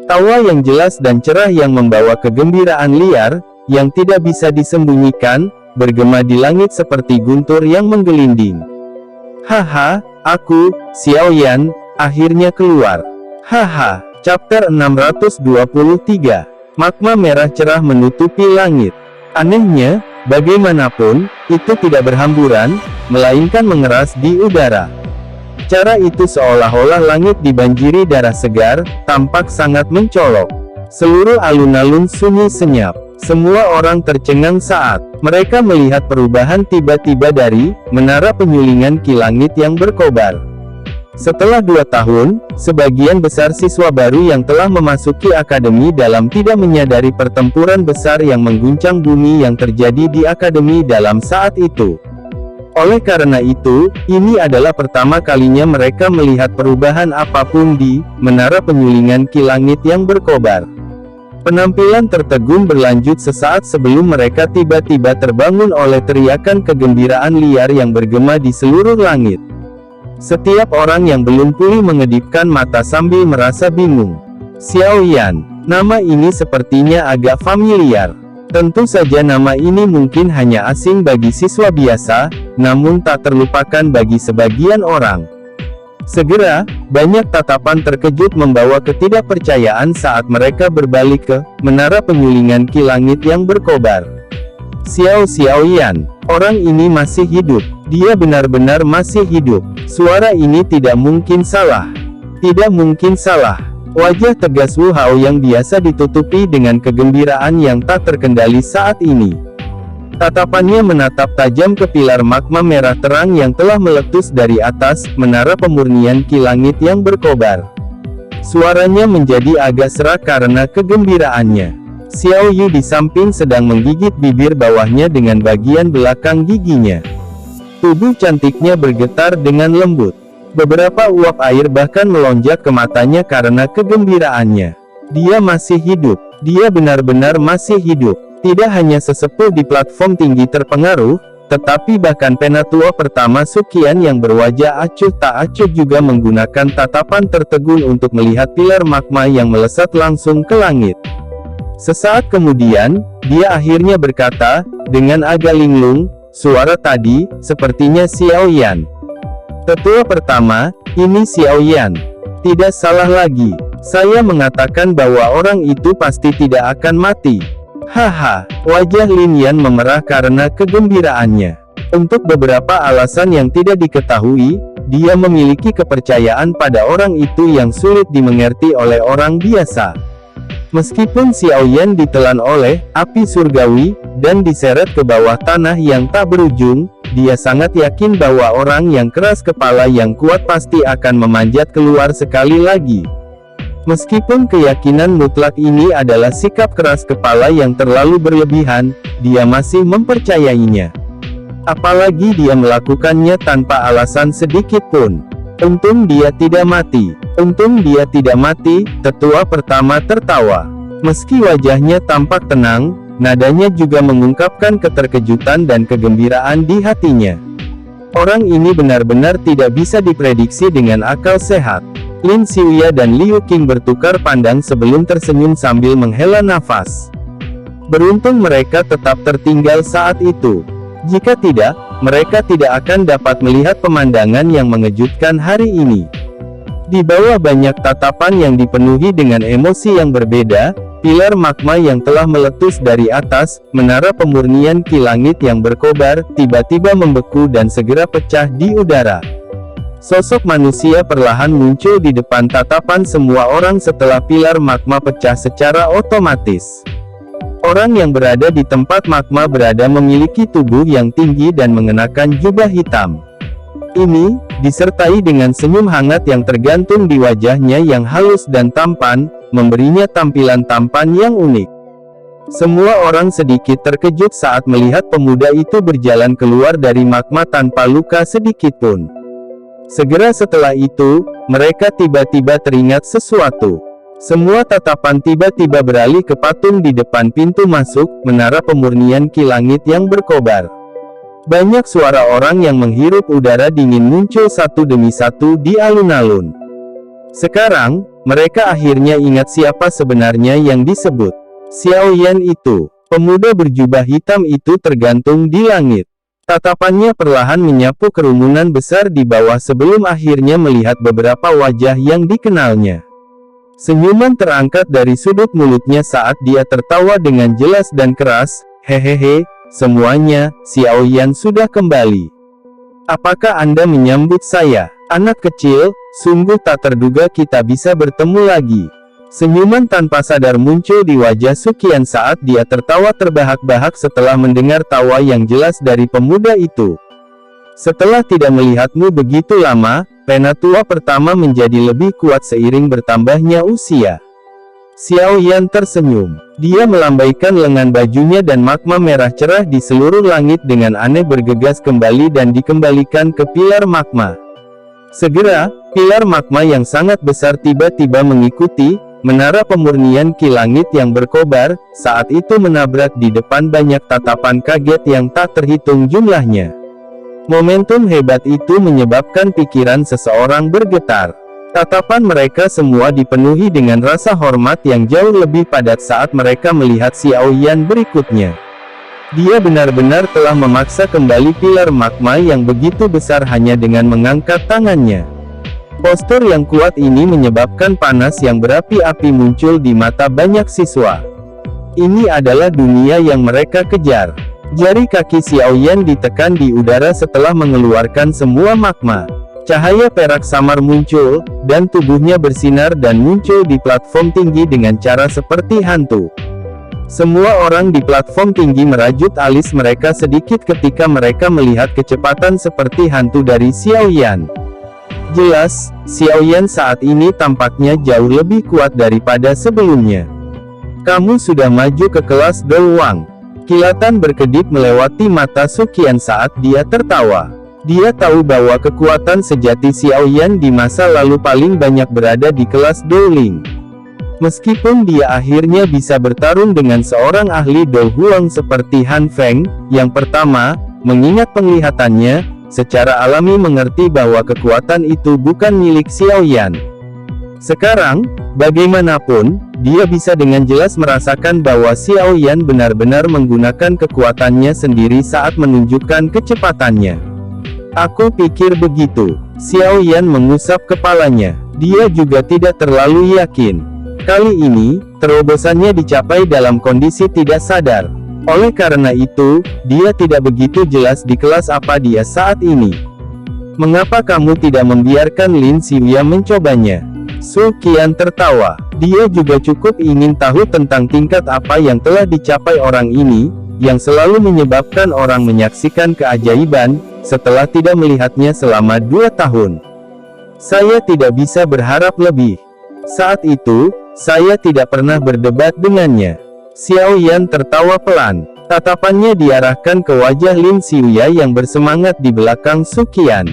Tawa yang jelas dan cerah yang membawa kegembiraan liar, yang tidak bisa disembunyikan, bergema di langit seperti guntur yang menggelinding. Haha, aku, Xiaoyan, akhirnya keluar. Haha, chapter 623. Magma merah cerah menutupi langit. Anehnya, bagaimanapun, itu tidak berhamburan, melainkan mengeras di udara. Cara itu seolah-olah langit dibanjiri darah segar, tampak sangat mencolok. Seluruh alun-alun sunyi senyap. Semua orang tercengang saat mereka melihat perubahan tiba-tiba dari menara penyulingan Ki Langit yang berkobar. Setelah 2 tahun, sebagian besar siswa baru yang telah memasuki akademi dalam tidak menyadari pertempuran besar yang mengguncang bumi yang terjadi di akademi dalam saat itu. Oleh karena itu, ini adalah pertama kalinya mereka melihat perubahan apapun di menara penyulingan Ki Langit yang berkobar. Penampilan tertegun berlanjut sesaat sebelum mereka tiba-tiba terbangun oleh teriakan kegembiraan liar yang bergema di seluruh langit. Setiap orang yang belum pulih mengedipkan mata sambil merasa bingung. Xiaoyan, nama ini sepertinya agak familiar. Tentu saja nama ini mungkin hanya asing bagi siswa biasa, namun tak terlupakan bagi sebagian orang. Segera, banyak tatapan terkejut membawa ketidakpercayaan saat mereka berbalik ke menara penyulingan Ki Langit yang berkobar. Xiaoyan, orang ini masih hidup. Dia benar-benar masih hidup. Suara ini tidak mungkin salah. Tidak mungkin salah. Wajah tegas Wu Hao yang biasa ditutupi dengan kegembiraan yang tak terkendali saat ini. Tatapannya menatap tajam ke pilar magma merah terang yang telah meletus dari atas menara pemurnian Ki Langit yang berkobar. Suaranya menjadi agak serak karena kegembiraannya. Xiao Yu di samping sedang menggigit bibir bawahnya dengan bagian belakang giginya. Tubuh cantiknya bergetar dengan lembut. Beberapa uap air bahkan melonjak ke matanya karena kegembiraannya. Dia masih hidup. Dia benar-benar masih hidup. Tidak hanya sesepuh di platform tinggi terpengaruh, tetapi bahkan penatua pertama Suqian yang berwajah acuh tak acuh juga menggunakan tatapan tertegun untuk melihat pilar magma yang melesat langsung ke langit. Sesaat kemudian, dia akhirnya berkata, dengan agak linglung, suara tadi, sepertinya Xiaoyan. Tetua pertama, ini Xiaoyan. Tidak salah lagi. Saya mengatakan bahwa orang itu pasti tidak akan mati. Haha, wajah Lin Yan memerah karena kegembiraannya. Untuk beberapa alasan yang tidak diketahui, dia memiliki kepercayaan pada orang itu yang sulit dimengerti oleh orang biasa. Meskipun Xiaoyan ditelan oleh api surgawi, dan diseret ke bawah tanah yang tak berujung, dia sangat yakin bahwa orang yang keras kepala yang kuat pasti akan memanjat keluar sekali lagi. Meskipun keyakinan mutlak ini adalah sikap keras kepala yang terlalu berlebihan, dia masih mempercayainya. Apalagi dia melakukannya tanpa alasan sedikit pun. Untung dia tidak mati. Untung dia tidak mati, tetua pertama tertawa. Meski wajahnya tampak tenang, nadanya juga mengungkapkan keterkejutan dan kegembiraan di hatinya. Orang ini benar-benar tidak bisa diprediksi dengan akal sehat. Lin Xiuya dan Liu Qing bertukar pandang sebelum tersenyum sambil menghela nafas. Beruntung mereka tetap tertinggal saat itu. Jika tidak, mereka tidak akan dapat melihat pemandangan yang mengejutkan hari ini. Di bawah banyak tatapan yang dipenuhi dengan emosi yang berbeda, pilar magma yang telah meletus dari atas, menara pemurnian ki langit yang berkobar, tiba-tiba membeku dan segera pecah di udara. Sosok manusia perlahan muncul di depan tatapan semua orang setelah pilar magma pecah secara otomatis. Orang yang berada di tempat magma berada memiliki tubuh yang tinggi dan mengenakan jubah hitam. Ini, disertai dengan senyum hangat yang tergantung di wajahnya yang halus dan tampan, memberinya tampilan tampan yang unik. Semua orang sedikit terkejut saat melihat pemuda itu berjalan keluar dari magma tanpa luka sedikitpun. Segera setelah itu, mereka tiba-tiba teringat sesuatu. Semua tatapan tiba-tiba beralih ke patung di depan pintu masuk, menara pemurnian ki langit yang berkobar. Banyak suara orang yang menghirup udara dingin muncul satu demi satu di alun-alun. Sekarang, mereka akhirnya ingat siapa sebenarnya yang disebut Xiao Yan itu. Pemuda berjubah hitam itu tergantung di langit. Tatapannya perlahan menyapu kerumunan besar di bawah sebelum akhirnya melihat beberapa wajah yang dikenalnya. Senyuman terangkat dari sudut mulutnya saat dia tertawa dengan jelas dan keras, "Hehehe, semuanya, Xiao Yan sudah kembali. Apakah Anda menyambut saya? Anak kecil, sungguh tak terduga kita bisa bertemu lagi." Senyuman tanpa sadar muncul di wajah Suqian saat dia tertawa terbahak-bahak setelah mendengar tawa yang jelas dari pemuda itu. "Setelah tidak melihatmu begitu lama, Penatua pertama menjadi lebih kuat seiring bertambahnya usia." Xiao Yan tersenyum. Dia melambaikan lengan bajunya dan magma merah cerah di seluruh langit dengan aneh bergegas kembali dan dikembalikan ke pilar magma. Segera, pilar magma yang sangat besar tiba-tiba mengikuti, menara pemurnian ki langit yang berkobar, saat itu menabrak di depan banyak tatapan kaget yang tak terhitung jumlahnya. Momentum hebat itu menyebabkan pikiran seseorang bergetar. Tatapan mereka semua dipenuhi dengan rasa hormat yang jauh lebih padat saat mereka melihat Xiao Yan berikutnya. Dia benar-benar telah memaksa kembali pilar magma yang begitu besar hanya dengan mengangkat tangannya. Postur yang kuat ini menyebabkan panas yang berapi-api muncul di mata banyak siswa. Ini adalah dunia yang mereka kejar. Jari kaki Xiao Yan ditekan di udara setelah mengeluarkan semua magma. Cahaya perak samar muncul, dan tubuhnya bersinar dan muncul di platform tinggi dengan cara seperti hantu. Semua orang di platform tinggi merajut alis mereka sedikit ketika mereka melihat kecepatan seperti hantu dari Xiao Yan. Jelas, Xiao Yan saat ini tampaknya jauh lebih kuat daripada sebelumnya. "Kamu sudah maju ke kelas Douwang." Kilatan berkedip melewati mata Suqian saat dia tertawa. Dia tahu bahwa kekuatan sejati Xiao Yan di masa lalu paling banyak berada di kelas Douling. Meskipun dia akhirnya bisa bertarung dengan seorang ahli Dou Huang seperti Han Feng, yang pertama, mengingat penglihatannya, secara alami mengerti bahwa kekuatan itu bukan milik Xiao Yan. Sekarang, bagaimanapun, dia bisa dengan jelas merasakan bahwa Xiao Yan benar-benar menggunakan kekuatannya sendiri saat menunjukkan kecepatannya. "Aku pikir begitu." Xiao Yan mengusap kepalanya. Dia juga tidak terlalu yakin. Kali ini, terobosannya dicapai dalam kondisi tidak sadar. Oleh karena itu, dia tidak begitu jelas di kelas apa dia saat ini. "Mengapa kamu tidak membiarkan Lin Xiuya mencobanya?" Suqian tertawa. Dia juga cukup ingin tahu tentang tingkat apa yang telah dicapai orang ini, yang selalu menyebabkan orang menyaksikan keajaiban, setelah tidak melihatnya selama 2 tahun. "Saya tidak bisa berharap lebih. Saat itu, saya tidak pernah berdebat dengannya." Xiao Yan tertawa pelan. Tatapannya diarahkan ke wajah Lin Xiuya yang bersemangat di belakang Suqian.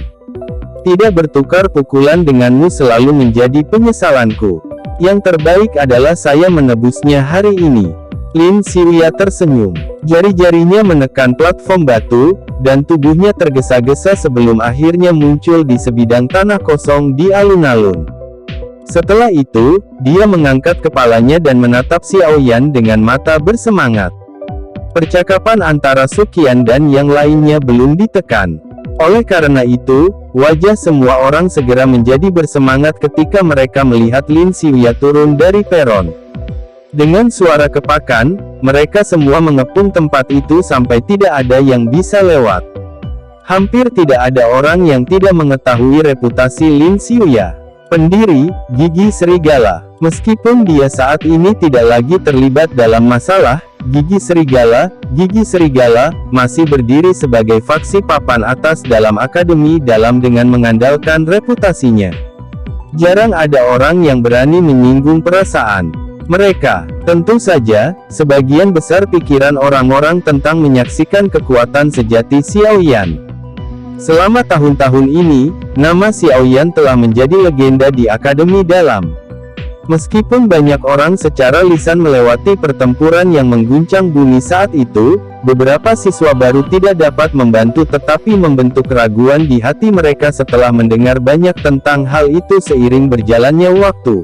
"Tidak bertukar pukulan denganmu selalu menjadi penyesalanku. Yang terbaik adalah saya menebusnya hari ini." Lin Xiuya tersenyum. Jari-jarinya menekan platform batu, dan tubuhnya tergesa-gesa sebelum akhirnya muncul di sebidang tanah kosong di alun-alun. Setelah itu, dia mengangkat kepalanya dan menatap Xiao Yan dengan mata bersemangat. Percakapan antara Suqian dan yang lainnya belum ditekan. Oleh karena itu, wajah semua orang segera menjadi bersemangat ketika mereka melihat Lin Xiuya turun dari peron. Dengan suara kepakan, mereka semua mengepung tempat itu sampai tidak ada yang bisa lewat. Hampir tidak ada orang yang tidak mengetahui reputasi Lin Xiuya, pendiri Gigi Serigala. Meskipun dia saat ini tidak lagi terlibat dalam masalah, Gigi Serigala masih berdiri sebagai faksi papan atas dalam Akademi Dalam dengan mengandalkan reputasinya. Jarang ada orang yang berani menyinggung perasaan mereka. Tentu saja, sebagian besar pikiran orang-orang tentang menyaksikan kekuatan sejati Xiaoyan. Selama tahun-tahun ini, nama Xiaoyan telah menjadi legenda di Akademi Dalam. Meskipun banyak orang secara lisan melewati pertempuran yang mengguncang bumi saat itu, beberapa siswa baru tidak dapat membantu tetapi membentuk keraguan di hati mereka setelah mendengar banyak tentang hal itu seiring berjalannya waktu.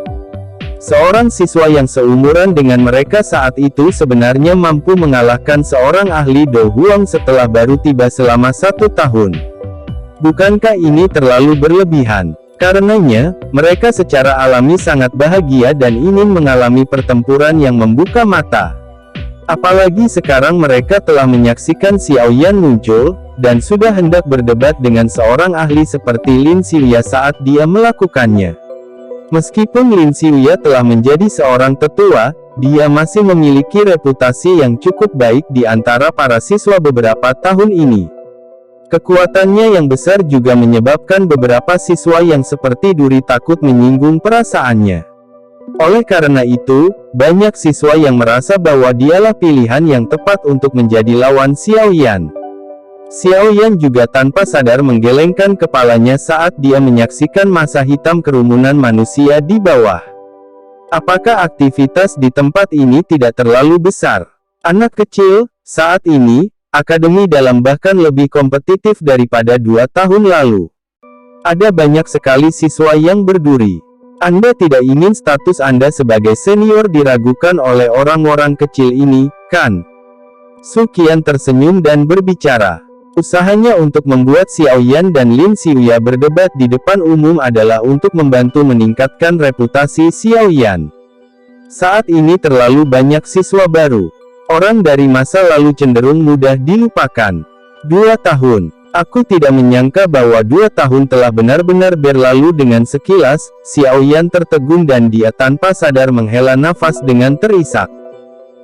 Seorang siswa yang seumuran dengan mereka saat itu sebenarnya mampu mengalahkan seorang ahli Do Huang setelah baru tiba selama 1 tahun. Bukankah ini terlalu berlebihan? Karenanya, mereka secara alami sangat bahagia dan ingin mengalami pertempuran yang membuka mata. Apalagi sekarang mereka telah menyaksikan Xiaoyan muncul, dan sudah hendak berdebat dengan seorang ahli seperti Lin Xiuya saat dia melakukannya. Meskipun Lin Xiuya telah menjadi seorang tetua, dia masih memiliki reputasi yang cukup baik di antara para siswa beberapa tahun ini. Kekuatannya yang besar juga menyebabkan beberapa siswa yang seperti Duri takut menyinggung perasaannya. Oleh karena itu, banyak siswa yang merasa bahwa dialah pilihan yang tepat untuk menjadi lawan Xiaoyan. Xiaoyan juga tanpa sadar menggelengkan kepalanya saat dia menyaksikan masa hitam kerumunan manusia di bawah. Apakah aktivitas di tempat ini tidak terlalu besar? Anak kecil, saat ini, Akademi Dalam bahkan lebih kompetitif daripada 2 tahun lalu. Ada banyak sekali siswa yang berduri. Anda tidak ingin status Anda sebagai senior diragukan oleh orang-orang kecil ini, kan? Su Qian tersenyum dan berbicara. Usahanya untuk membuat Xiaoyan dan Lin Xiuya berdebat di depan umum adalah untuk membantu meningkatkan reputasi Xiaoyan. Saat ini terlalu banyak siswa baru. Orang dari masa lalu cenderung mudah dilupakan. 2 tahun. Aku tidak menyangka bahwa 2 tahun telah benar-benar berlalu dengan sekilas. Xiaoyan tertegun dan dia tanpa sadar menghela nafas dengan terisak.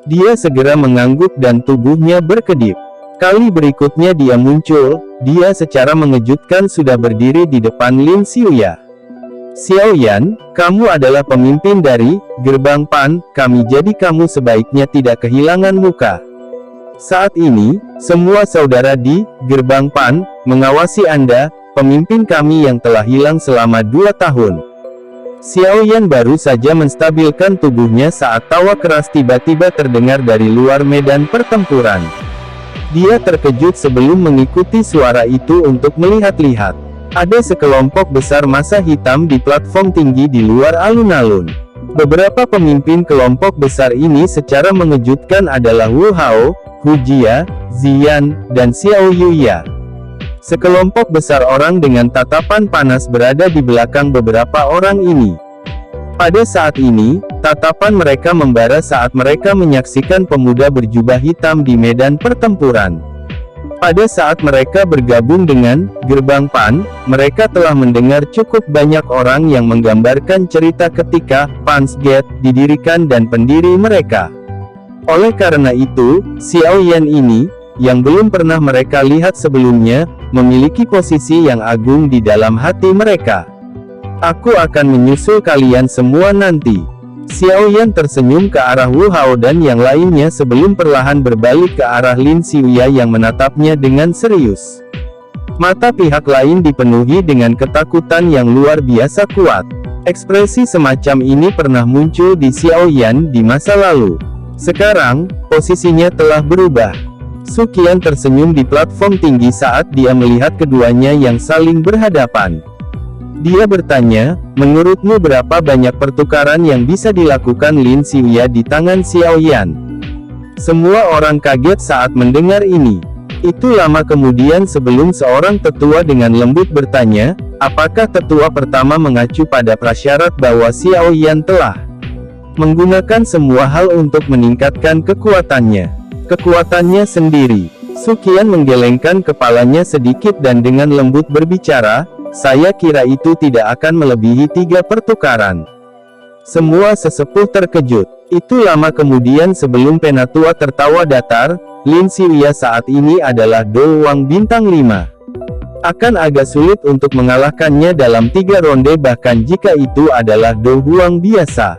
Dia segera mengangguk dan tubuhnya berkedip. Kali berikutnya dia muncul, dia secara mengejutkan sudah berdiri di depan Lin Xiuya. Xiaoyan, kamu adalah pemimpin dari Gerbang Pan kami, jadi kamu sebaiknya tidak kehilangan muka. Saat ini, semua saudara di Gerbang Pan mengawasi Anda, pemimpin kami yang telah hilang selama 2 tahun. Xiaoyan baru saja menstabilkan tubuhnya saat tawa keras tiba-tiba terdengar dari luar medan pertempuran. Dia terkejut sebelum mengikuti suara itu untuk melihat-lihat. Ada sekelompok besar massa hitam di platform tinggi di luar alun-alun. Beberapa pemimpin kelompok besar ini secara mengejutkan adalah Wu Hao, Hu Jia, Ziyan, dan Xiao Yuya. Sekelompok besar orang dengan tatapan panas berada di belakang beberapa orang ini. Pada saat ini, tatapan mereka membara saat mereka menyaksikan pemuda berjubah hitam di medan pertempuran. Pada saat mereka bergabung dengan Gerbang Pan, mereka telah mendengar cukup banyak orang yang menggambarkan cerita ketika Pan's Gate didirikan dan pendiri mereka. Oleh karena itu, Xiaoyan ini, yang belum pernah mereka lihat sebelumnya, memiliki posisi yang agung di dalam hati mereka. Aku akan menyusul kalian semua nanti. Xiaoyan tersenyum ke arah Wu Hao dan yang lainnya sebelum perlahan berbalik ke arah Lin Xiuya yang menatapnya dengan serius. Mata pihak lain dipenuhi dengan ketakutan yang luar biasa kuat. Ekspresi semacam ini pernah muncul di Xiaoyan di masa lalu. Sekarang, posisinya telah berubah. Su Qian tersenyum di platform tinggi saat dia melihat keduanya yang saling berhadapan. Dia bertanya, menurutmu berapa banyak pertukaran yang bisa dilakukan Lin Xiuya di tangan Xiaoyan? Semua orang kaget saat mendengar ini. Itu lama kemudian sebelum seorang tetua dengan lembut bertanya, apakah tetua pertama mengacu pada prasyarat bahwa Xiao Yan telah menggunakan semua hal untuk meningkatkan kekuatannya sendiri. Su Qian menggelengkan kepalanya sedikit dan dengan lembut berbicara, saya kira itu tidak akan melebihi 3 pertukaran. Semua sesepuh terkejut. Itu lama kemudian sebelum Penatua tertawa datar, Lin Xiuya saat ini adalah Do Wang bintang 5. Akan agak sulit untuk mengalahkannya dalam 3 ronde bahkan jika itu adalah Do Huang biasa.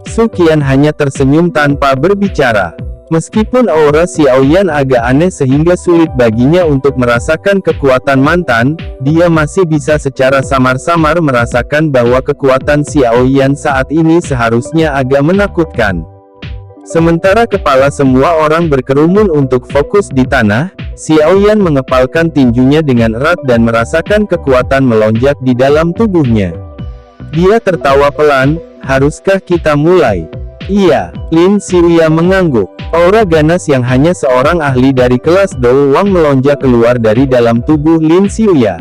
Su Qian hanya tersenyum tanpa berbicara. Meskipun aura Xiao Yan agak aneh sehingga sulit baginya untuk merasakan kekuatan mantan, dia masih bisa secara samar-samar merasakan bahwa kekuatan Xiao Yan saat ini seharusnya agak menakutkan. Sementara kepala semua orang berkerumun untuk fokus di tanah, Xiao Yan mengepalkan tinjunya dengan erat dan merasakan kekuatan melonjak di dalam tubuhnya. Dia tertawa pelan, haruskah kita mulai? Iya, Lin Xiuya mengangguk. Aura ganas yang hanya seorang ahli dari kelas Do Wang melonjak keluar dari dalam tubuh Lin Xiuya.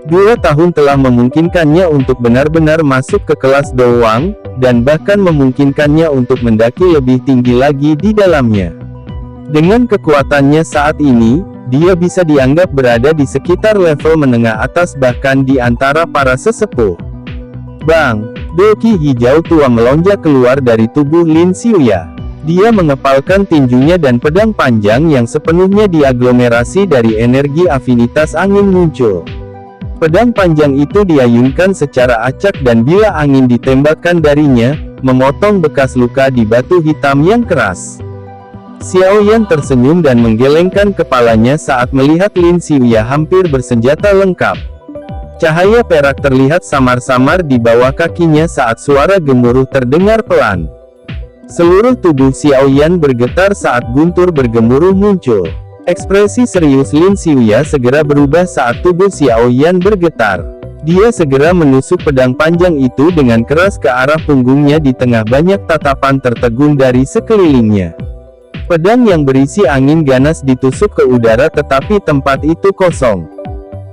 2 tahun telah memungkinkannya untuk benar-benar masuk ke kelas Do Wang, dan bahkan memungkinkannya untuk mendaki lebih tinggi lagi di dalamnya. Dengan kekuatannya saat ini, dia bisa dianggap berada di sekitar level menengah atas bahkan di antara para sesepuh. Bang! Doki hijau tua melonjak keluar dari tubuh Lin Xiuya. Dia mengepalkan tinjunya dan pedang panjang yang sepenuhnya diaglomerasi dari energi afinitas angin muncul. Pedang panjang itu diayunkan secara acak dan bila angin ditembakkan darinya, memotong bekas luka di batu hitam yang keras. Xiao Yan tersenyum dan menggelengkan kepalanya saat melihat Lin Xiuya hampir bersenjata lengkap. Cahaya perak terlihat samar-samar di bawah kakinya saat suara gemuruh terdengar pelan. Seluruh tubuh Xiao Yan bergetar saat guntur bergemuruh muncul. Ekspresi serius Lin Xiuya segera berubah saat tubuh Xiao Yan bergetar. Dia segera menusuk pedang panjang itu dengan keras ke arah punggungnya di tengah banyak tatapan tertegun dari sekelilingnya. Pedang yang berisi angin ganas ditusuk ke udara tetapi tempat itu kosong.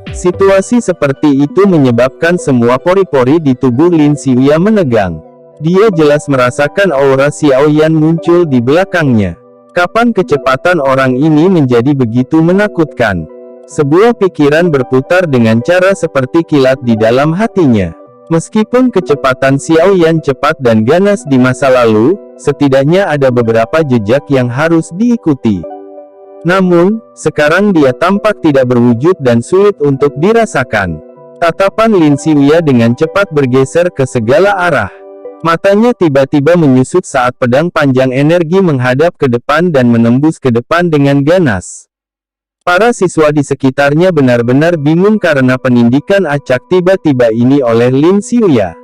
Situasi seperti itu menyebabkan semua pori-pori di tubuh Lin Xiuya menegang. Dia jelas merasakan aura Xiao Yan muncul di belakangnya. Kapan kecepatan orang ini menjadi begitu menakutkan? Sebuah pikiran berputar dengan cara seperti kilat di dalam hatinya. Meskipun kecepatan Xiao Yan cepat dan ganas di masa lalu, setidaknya ada beberapa jejak yang harus diikuti. Namun, sekarang dia tampak tidak berwujud dan sulit untuk dirasakan. Tatapan Lin Xiuya dengan cepat bergeser ke segala arah. Matanya tiba-tiba menyusut saat pedang panjang energi menghadap ke depan dan menembus ke depan dengan ganas. Para siswa di sekitarnya benar-benar bingung karena penindikan acak tiba-tiba ini oleh Lin Xiuya.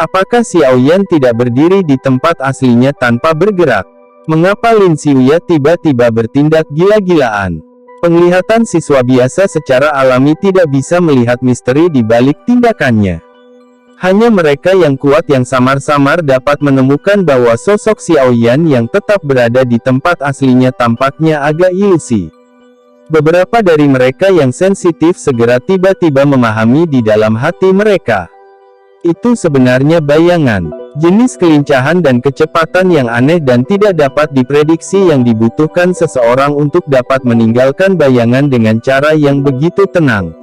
Apakah Xiao Yan tidak berdiri di tempat aslinya tanpa bergerak? Mengapa Lin Xiuya tiba-tiba bertindak gila-gilaan? Penglihatan siswa biasa secara alami tidak bisa melihat misteri di balik tindakannya. Hanya mereka yang kuat yang samar-samar dapat menemukan bahwa sosok Xiao Yan yang tetap berada di tempat aslinya tampaknya agak ilusi. Beberapa dari mereka yang sensitif segera tiba-tiba memahami di dalam hati mereka. Itu sebenarnya bayangan. Jenis kelincahan dan kecepatan yang aneh dan tidak dapat diprediksi yang dibutuhkan seseorang untuk dapat meninggalkan bayangan dengan cara yang begitu tenang.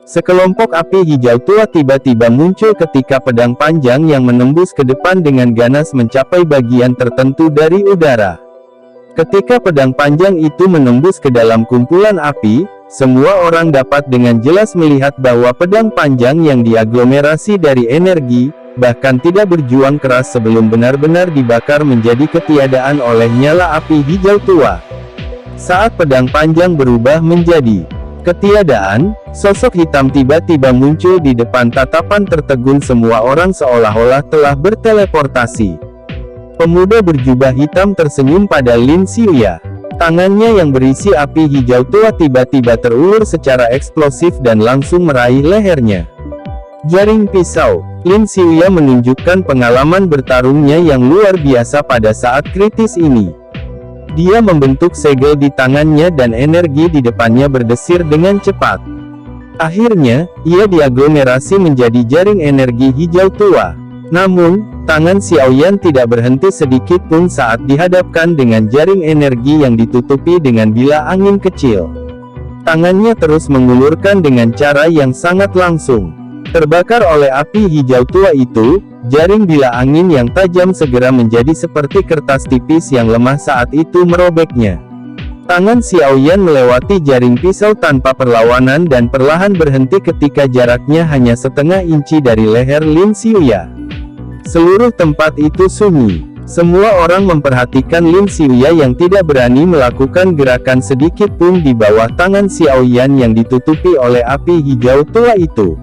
Sekelompok api hijau tua tiba-tiba muncul ketika pedang panjang yang menembus ke depan dengan ganas mencapai bagian tertentu dari udara. Ketika pedang panjang itu menembus ke dalam kumpulan api, semua orang dapat dengan jelas melihat bahwa pedang panjang yang diaglomerasi dari energi, bahkan tidak berjuang keras sebelum benar-benar dibakar menjadi ketiadaan oleh nyala api hijau tua. Saat pedang panjang berubah menjadi ketiadaan, sosok hitam tiba-tiba muncul di depan tatapan tertegun semua orang seolah-olah telah berteleportasi. Pemuda berjubah hitam tersenyum pada Lin Xiuya. Tangannya yang berisi api hijau tua tiba-tiba terulur secara eksplosif dan langsung meraih lehernya. Jaring pisau. Lin Xiuya menunjukkan pengalaman bertarungnya yang luar biasa pada saat kritis ini. Dia membentuk segel di tangannya dan energi di depannya berdesir dengan cepat. Akhirnya, ia diaglomerasi menjadi jaring energi hijau tua. Namun, tangan Xiaoyan tidak berhenti sedikit pun saat dihadapkan dengan jaring energi yang ditutupi dengan bila angin kecil. Tangannya terus mengulurkan dengan cara yang sangat langsung. Terbakar oleh api hijau tua itu, jaring bila angin yang tajam segera menjadi seperti kertas tipis yang lemah saat itu merobeknya. Tangan Xiaoyan melewati jaring pisau tanpa perlawanan dan perlahan berhenti ketika jaraknya hanya setengah inci dari leher Lin Xiuya. Seluruh tempat itu sunyi. Semua orang memperhatikan Lin Xiuya yang tidak berani melakukan gerakan sedikit pun di bawah tangan Xiaoyan yang ditutupi oleh api hijau tua itu.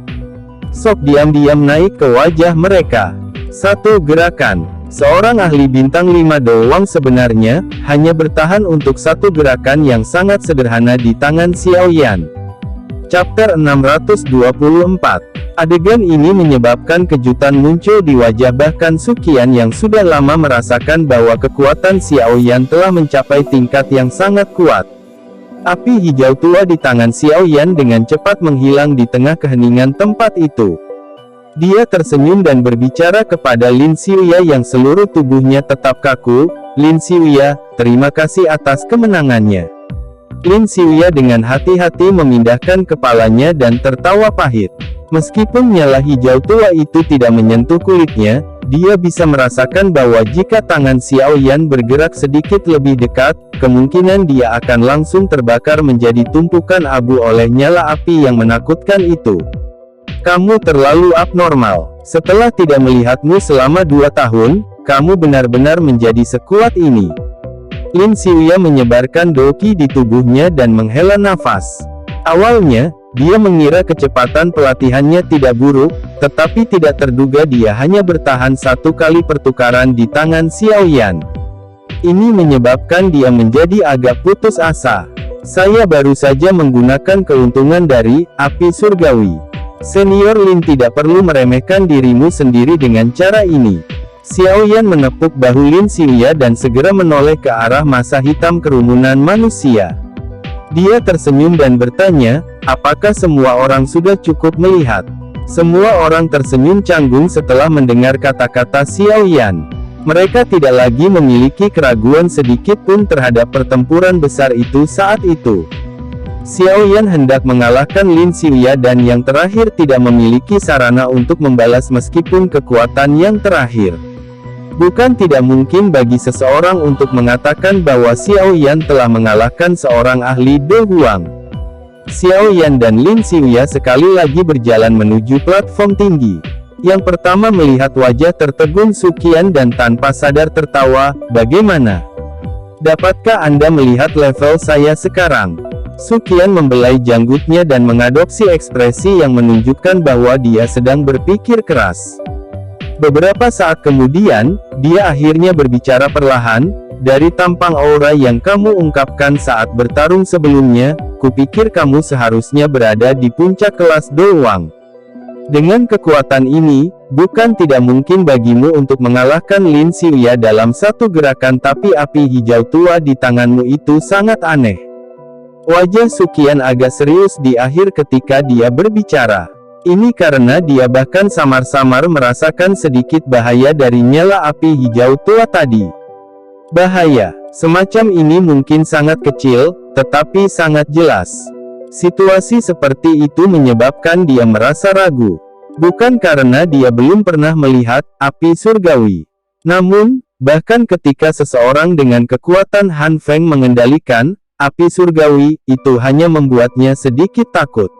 Sok diam-diam naik ke wajah mereka. Satu gerakan. Seorang ahli bintang 5 doang sebenarnya hanya bertahan untuk satu gerakan yang sangat sederhana di tangan Xiaoyan. Chapter 624. Adegan ini menyebabkan kejutan muncul di wajah bahkan Suqian yang sudah lama merasakan bahwa kekuatan Xiaoyan telah mencapai tingkat yang sangat kuat. Api hijau tua di tangan Xiaoyan dengan cepat menghilang di tengah keheningan tempat itu. Dia tersenyum dan berbicara kepada Lin Xiuya yang seluruh tubuhnya tetap kaku. Lin Xiuya, terima kasih atas kemenangannya. Lin Xiuya dengan hati-hati memindahkan kepalanya dan tertawa pahit. Meskipun nyala hijau tua itu tidak menyentuh kulitnya, dia bisa merasakan bahwa jika tangan Xiaoyan bergerak sedikit lebih dekat, kemungkinan dia akan langsung terbakar menjadi tumpukan abu oleh nyala api yang menakutkan itu. Kamu terlalu abnormal. Setelah tidak melihatmu selama 2 tahun, kamu benar-benar menjadi sekuat ini. Lin Xiuya menyebarkan doki di tubuhnya dan menghela nafas. Awalnya, dia mengira kecepatan pelatihannya tidak buruk, tetapi tidak terduga dia hanya bertahan 1 kali pertukaran di tangan Xiaoyan. Ini menyebabkan dia menjadi agak putus asa. Saya baru saja menggunakan keuntungan dari api surgawi. Senior Lin tidak perlu meremehkan dirimu sendiri dengan cara ini. Xiaoyan menepuk bahu Lin Xiuya dan segera menoleh ke arah massa hitam kerumunan manusia. Dia tersenyum dan bertanya, apakah semua orang sudah cukup melihat? Semua orang tersenyum canggung setelah mendengar kata-kata Xiaoyan. Mereka tidak lagi memiliki keraguan sedikit pun terhadap pertempuran besar itu saat itu. Xiaoyan hendak mengalahkan Lin Xiuya dan yang terakhir tidak memiliki sarana untuk membalas meskipun kekuatan yang terakhir. Bukan tidak mungkin bagi seseorang untuk mengatakan bahwa Xiaoyan telah mengalahkan seorang ahli De Huang. Xiaoyan dan Lin Xiuya sekali lagi berjalan menuju platform tinggi. Yang pertama melihat wajah tertegun Suqian dan tanpa sadar tertawa, bagaimana? Dapatkah Anda melihat level saya sekarang? Suqian membelai janggutnya dan mengadopsi ekspresi yang menunjukkan bahwa dia sedang berpikir keras. Beberapa saat kemudian, dia akhirnya berbicara perlahan, dari tampang aura yang kamu ungkapkan saat bertarung sebelumnya, kupikir kamu seharusnya berada di puncak kelas doang. Dengan kekuatan ini, bukan tidak mungkin bagimu untuk mengalahkan Lin Xiuya dalam satu gerakan tapi api hijau tua di tanganmu itu sangat aneh. Wajah Suqian agak serius di akhir ketika dia berbicara. Ini karena dia bahkan samar-samar merasakan sedikit bahaya dari nyala api hijau tua tadi. Bahaya semacam ini mungkin sangat kecil, tetapi sangat jelas. Situasi seperti itu menyebabkan dia merasa ragu. Bukan karena dia belum pernah melihat api surgawi. Namun, bahkan ketika seseorang dengan kekuatan Han Feng mengendalikan api surgawi, itu hanya membuatnya sedikit takut.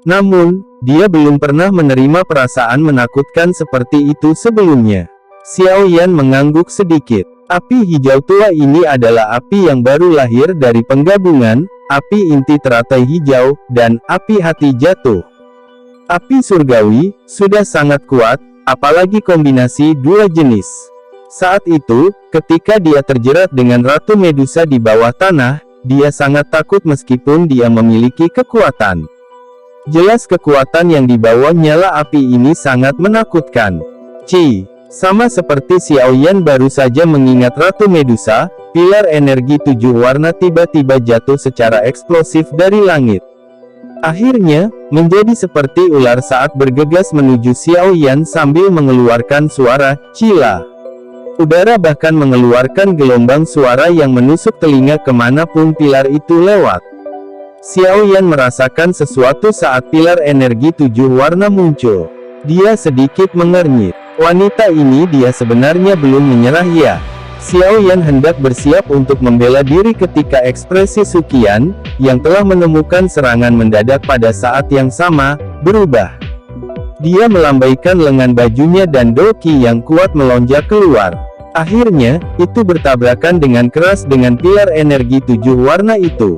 Namun, dia belum pernah menerima perasaan menakutkan seperti itu sebelumnya. Xiaoyan mengangguk sedikit. Api hijau tua ini adalah api yang baru lahir dari penggabungan, api inti teratai hijau, dan api hati jatuh. Api surgawi, sudah sangat kuat, apalagi kombinasi dua jenis. Saat itu, ketika dia terjerat dengan Ratu Medusa di bawah tanah, dia sangat takut meskipun dia memiliki kekuatan. Jelas kekuatan yang dibawa nyala api ini sangat menakutkan. Sama seperti Xiaoyan baru saja mengingat Ratu Medusa, pilar energi 7 warna tiba-tiba jatuh secara eksplosif dari langit. Akhirnya, menjadi seperti ular saat bergegas menuju Xiao Yan sambil mengeluarkan suara "cila". Udara bahkan mengeluarkan gelombang suara yang menusuk telinga kemanapun pilar itu lewat. Xiao Yan merasakan sesuatu saat pilar energi 7 warna muncul. Dia sedikit mengernyit. Wanita ini dia sebenarnya belum menyerah ya. Xiao Yan hendak bersiap untuk membela diri ketika ekspresi Suqian, yang telah menemukan serangan mendadak pada saat yang sama, berubah. Dia melambaikan lengan bajunya dan doki yang kuat melonjak keluar. Akhirnya, itu bertabrakan dengan keras dengan pilar energi 7 warna itu.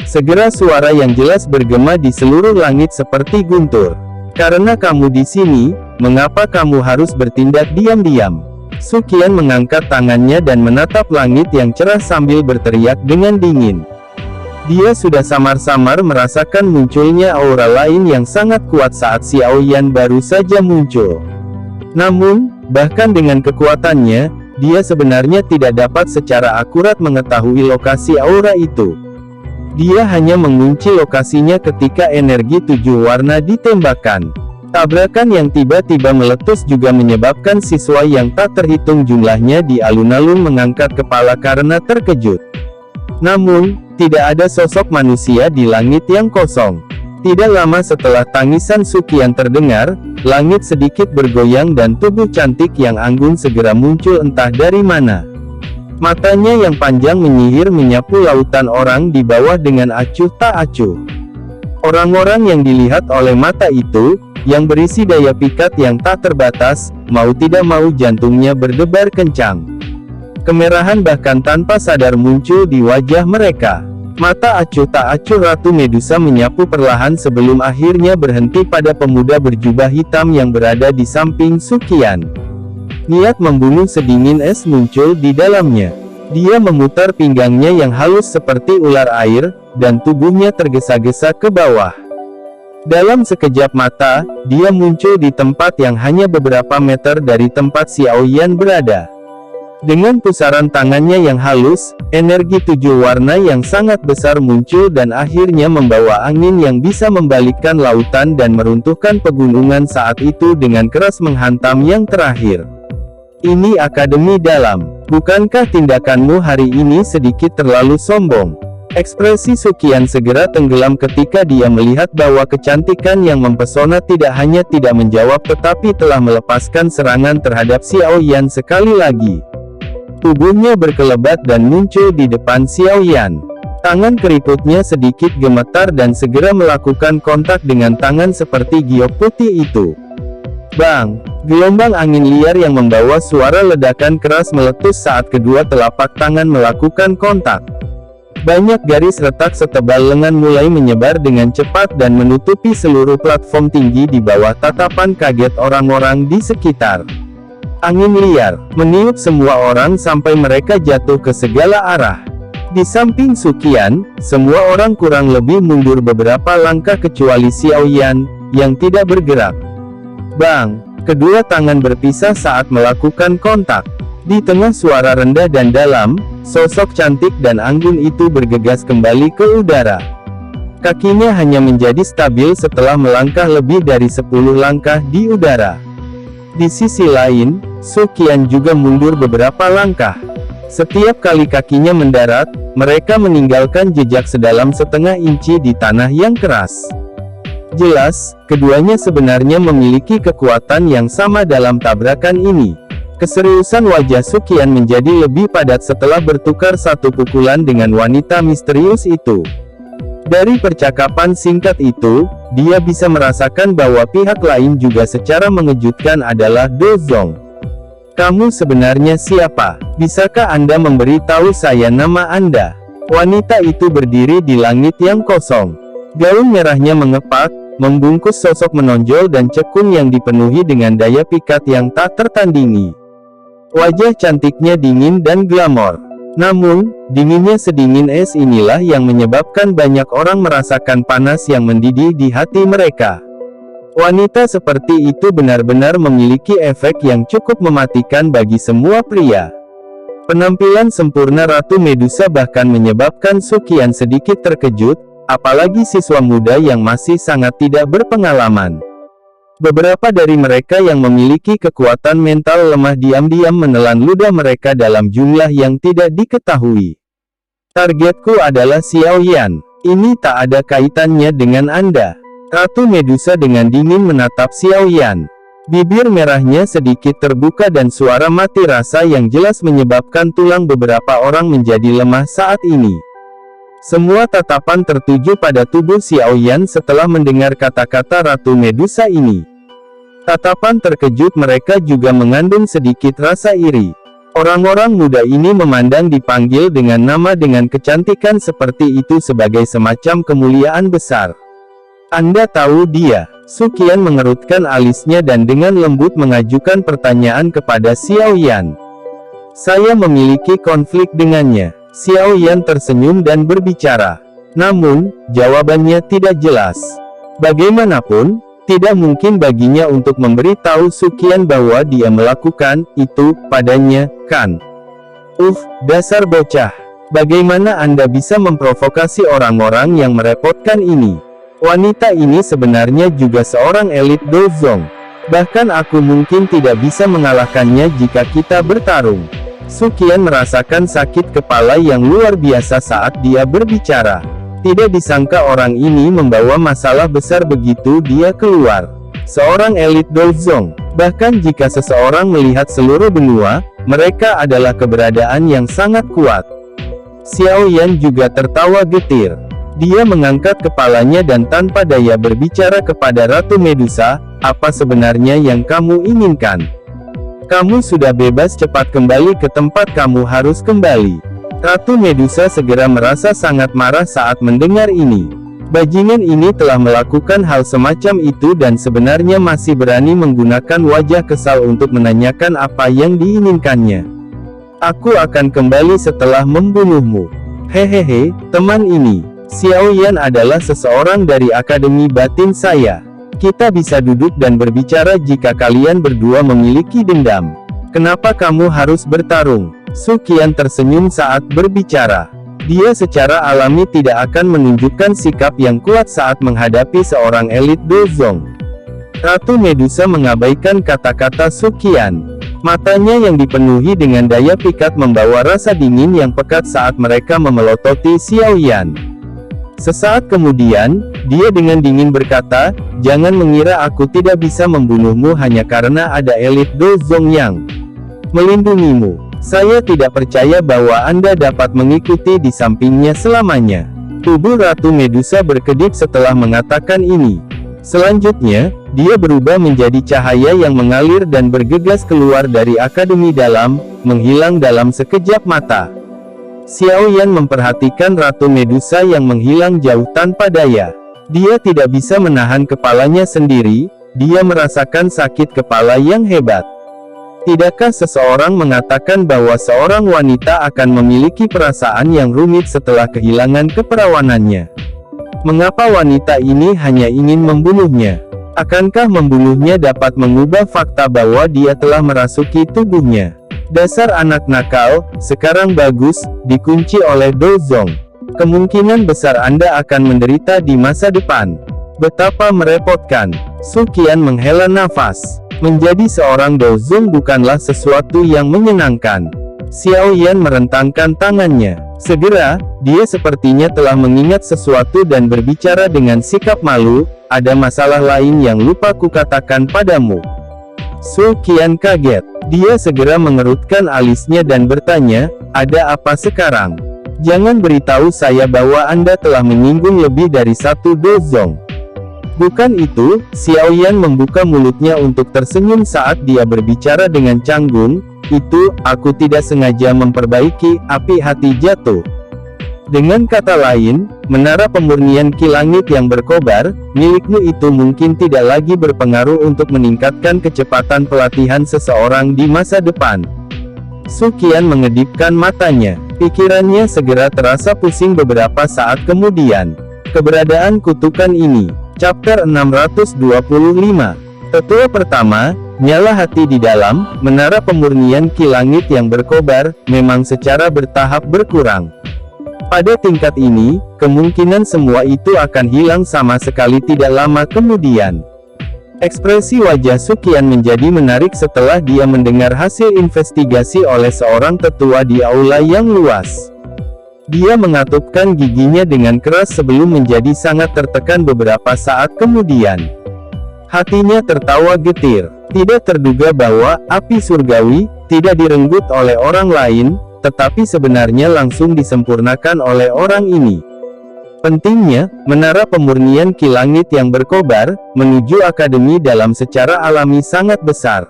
Segera suara yang jelas bergema di seluruh langit seperti guntur. Karena kamu di sini, mengapa kamu harus bertindak diam-diam? Suqian mengangkat tangannya dan menatap langit yang cerah sambil berteriak dengan dingin. Dia sudah samar-samar merasakan munculnya aura lain yang sangat kuat saat Xiao Yan baru saja muncul. Namun, bahkan dengan kekuatannya, dia sebenarnya tidak dapat secara akurat mengetahui lokasi aura itu. Dia hanya mengunci lokasinya ketika energi 7 warna ditembakkan. Tabrakan yang tiba-tiba meletus juga menyebabkan siswa yang tak terhitung jumlahnya di alun-alun mengangkat kepala karena terkejut. Namun, tidak ada sosok manusia di langit yang kosong. Tidak lama setelah tangisan Suqian terdengar, langit sedikit bergoyang dan tubuh cantik yang anggun segera muncul entah dari mana. Matanya yang panjang menyihir menyapu lautan orang di bawah dengan acuh tak acuh. Orang-orang yang dilihat oleh mata itu, yang berisi daya pikat yang tak terbatas, mau tidak mau jantungnya berdebar kencang. Kemerahan bahkan tanpa sadar muncul di wajah mereka. Mata acuh tak acuh Ratu Medusa menyapu perlahan sebelum akhirnya berhenti pada pemuda berjubah hitam yang berada di samping Suqian. Niat membunuh sedingin es muncul di dalamnya. Dia memutar pinggangnya yang halus seperti ular air, dan tubuhnya tergesa-gesa ke bawah. Dalam sekejap mata, dia muncul di tempat yang hanya beberapa meter dari tempat Xiao Yan berada. Dengan pusaran tangannya yang halus, energi 7 warna yang sangat besar muncul dan akhirnya membawa angin yang bisa membalikkan lautan dan meruntuhkan pegunungan saat itu dengan keras menghantam yang terakhir. Ini Akademi Dalam. Bukankah tindakanmu hari ini sedikit terlalu sombong? Ekspresi Suqian segera tenggelam ketika dia melihat bahwa kecantikan yang mempesona tidak hanya tidak menjawab tetapi telah melepaskan serangan terhadap Xiao Yan sekali lagi. Tubuhnya berkelebat dan muncul di depan Xiao Yan. Tangan keriputnya sedikit gemetar dan segera melakukan kontak dengan tangan seperti giok putih itu. Bang! Gelombang angin liar yang membawa suara ledakan keras meletus saat kedua telapak tangan melakukan kontak. Banyak garis retak setebal lengan mulai menyebar dengan cepat dan menutupi seluruh platform tinggi di bawah tatapan kaget orang-orang di sekitar. Angin liar meniup semua orang sampai mereka jatuh ke segala arah. Di samping Suqian, semua orang kurang lebih mundur beberapa langkah kecuali Xiao Yan, yang tidak bergerak. Bang! Kedua tangan berpisah saat melakukan kontak. Di tengah suara rendah dan dalam, sosok cantik dan anggun itu bergegas kembali ke udara. Kakinya hanya menjadi stabil setelah melangkah lebih dari 10 langkah di udara. Di sisi lain, Suqian juga mundur beberapa langkah. Setiap kali kakinya mendarat, mereka meninggalkan jejak sedalam setengah inci di tanah yang keras. Jelas, keduanya sebenarnya memiliki kekuatan yang sama dalam tabrakan ini. Keseriusan wajah Suqian menjadi lebih padat setelah bertukar satu pukulan dengan wanita misterius itu. Dari percakapan singkat itu, dia bisa merasakan bahwa pihak lain juga secara mengejutkan adalah Do Zong. Kamu sebenarnya siapa? Bisakah Anda memberitahu saya nama Anda? Wanita itu berdiri di langit yang kosong. Gaun merahnya mengepak, membungkus sosok menonjol dan cekung yang dipenuhi dengan daya pikat yang tak tertandingi. Wajah cantiknya dingin dan glamor. Namun, dinginnya sedingin es inilah yang menyebabkan banyak orang merasakan panas yang mendidih di hati mereka. Wanita seperti itu benar-benar memiliki efek yang cukup mematikan bagi semua pria. Penampilan sempurna Ratu Medusa bahkan menyebabkan Su Qian sedikit terkejut, apalagi siswa muda yang masih sangat tidak berpengalaman. Beberapa dari mereka yang memiliki kekuatan mental lemah diam-diam menelan ludah mereka dalam jumlah yang tidak diketahui. Targetku adalah Xiao Yan. Ini tak ada kaitannya dengan Anda. Ratu Medusa dengan dingin menatap Xiao Yan. Bibir merahnya sedikit terbuka dan suara mati rasa yang jelas menyebabkan tulang beberapa orang menjadi lemah saat ini. Semua tatapan tertuju pada tubuh Xiao Yan setelah mendengar kata-kata Ratu Medusa ini. Tatapan terkejut mereka juga mengandung sedikit rasa iri. Orang-orang muda ini memandang dipanggil dengan nama dengan kecantikan seperti itu sebagai semacam kemuliaan besar. Anda tahu dia? Su Qian mengerutkan alisnya dan dengan lembut mengajukan pertanyaan kepada Xiao Yan. Saya memiliki konflik dengannya. Xiao Yan tersenyum dan berbicara. Namun, jawabannya tidak jelas. Bagaimanapun, tidak mungkin baginya untuk memberitahu Su Qian bahwa dia melakukan itu padanya, kan? Dasar bocah. Bagaimana Anda bisa memprovokasi orang-orang yang merepotkan ini? Wanita ini sebenarnya juga seorang elit Dozong. Bahkan aku mungkin tidak bisa mengalahkannya jika kita bertarung. Su Qian merasakan sakit kepala yang luar biasa saat dia berbicara. Tidak disangka orang ini membawa masalah besar begitu dia keluar. Seorang elit Dozong. Bahkan jika seseorang melihat seluruh benua, mereka adalah keberadaan yang sangat kuat. Xiao Yan juga tertawa getir. Dia mengangkat kepalanya dan tanpa daya berbicara kepada Ratu Medusa, apa sebenarnya yang kamu inginkan? Kamu sudah bebas, cepat kembali ke tempat kamu harus kembali. Ratu Medusa segera merasa sangat marah saat mendengar ini. Bajingan ini telah melakukan hal semacam itu dan sebenarnya masih berani menggunakan wajah kesal untuk menanyakan apa yang diinginkannya. Aku akan kembali setelah membunuhmu. Hehehe, teman ini. Xiao Yan adalah seseorang dari Akademi Batin saya. Kita bisa duduk dan berbicara jika kalian berdua memiliki dendam. Kenapa kamu harus bertarung? Su Qian tersenyum saat berbicara. Dia secara alami tidak akan menunjukkan sikap yang kuat saat menghadapi seorang elit Dozong. Ratu Medusa mengabaikan kata-kata Su Qian. Matanya yang dipenuhi dengan daya pikat membawa rasa dingin yang pekat saat mereka memelototi Xiao Yan. Sesaat kemudian, dia dengan dingin berkata, jangan mengira aku tidak bisa membunuhmu hanya karena ada elit Dozong yang melindungimu. Saya tidak percaya bahwa Anda dapat mengikuti di sampingnya selamanya. Tubuh Ratu Medusa berkedip setelah mengatakan ini. Selanjutnya, dia berubah menjadi cahaya yang mengalir dan bergegas keluar dari Akademi Dalam, menghilang dalam sekejap mata. Xiao Yan memperhatikan Ratu Medusa yang menghilang jauh tanpa daya. Dia tidak bisa menahan kepalanya sendiri, dia merasakan sakit kepala yang hebat. Tidakkah seseorang mengatakan bahwa seorang wanita akan memiliki perasaan yang rumit setelah kehilangan keperawanannya? Mengapa wanita ini hanya ingin membunuhnya? Akankah membunuhnya dapat mengubah fakta bahwa dia telah merasuki tubuhnya? Dasar anak nakal, sekarang bagus, dikunci oleh Dozong. Kemungkinan besar Anda akan menderita di masa depan. Betapa merepotkan. Su Qian menghela nafas. Menjadi seorang Dozong bukanlah sesuatu yang menyenangkan. Xiao Yan merentangkan tangannya. Segera, dia sepertinya telah mengingat sesuatu dan berbicara dengan sikap malu, ada masalah lain yang lupa kukatakan padamu. Su Qian kaget. Dia segera mengerutkan alisnya dan bertanya, ada apa sekarang? Jangan beritahu saya bahwa Anda telah menyinggung lebih dari satu Dozong. Bukan itu, Xiao Yan membuka mulutnya untuk tersenyum saat dia berbicara dengan canggung, itu, aku tidak sengaja memperbaiki, api hati jatuh. Dengan kata lain, menara pemurnian Ki Langit yang berkobar, milikmu itu mungkin tidak lagi berpengaruh untuk meningkatkan kecepatan pelatihan seseorang di masa depan. Su Qian mengedipkan matanya. Pikirannya segera terasa pusing beberapa saat kemudian. Keberadaan kutukan ini. Chapter 625. Tetua pertama, Nyala hati di dalam menara pemurnian Ki Langit yang berkobar, memang secara bertahap berkurang. Pada tingkat ini, kemungkinan semua itu akan hilang sama sekali tidak lama kemudian. Ekspresi wajah Suqian menjadi menarik setelah dia mendengar hasil investigasi oleh seorang tetua di aula yang luas. Dia mengatupkan giginya dengan keras sebelum menjadi sangat tertekan beberapa saat kemudian. Hatinya tertawa getir. Tidak terduga bahwa api surgawi tidak direnggut oleh orang lain, tetapi sebenarnya langsung disempurnakan oleh orang ini. Pentingnya, menara pemurnian Ki Langit yang berkobar menuju akademi dalam secara alami sangat besar.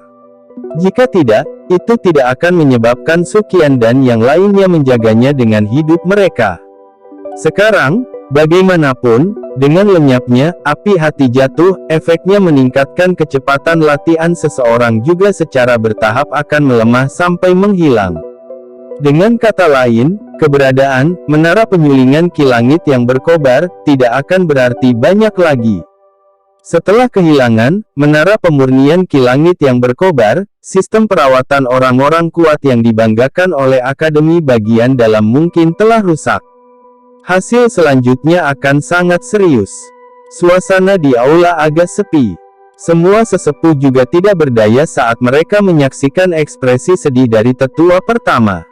Jika tidak, itu tidak akan menyebabkan Suqian dan yang lainnya menjaganya dengan hidup mereka. Sekarang, bagaimanapun, dengan lenyapnya api hati jatuh, efeknya meningkatkan kecepatan latihan seseorang juga secara bertahap akan melemah sampai menghilang. Dengan kata lain, keberadaan menara penyulingan Ki Langit yang berkobar tidak akan berarti banyak lagi. Setelah kehilangan menara pemurnian Ki Langit yang berkobar, sistem perawatan orang-orang kuat yang dibanggakan oleh Akademi bagian dalam mungkin telah rusak. Hasil selanjutnya akan sangat serius. Suasana di aula agak sepi. Semua sesepuh juga tidak berdaya saat mereka menyaksikan ekspresi sedih dari tetua pertama.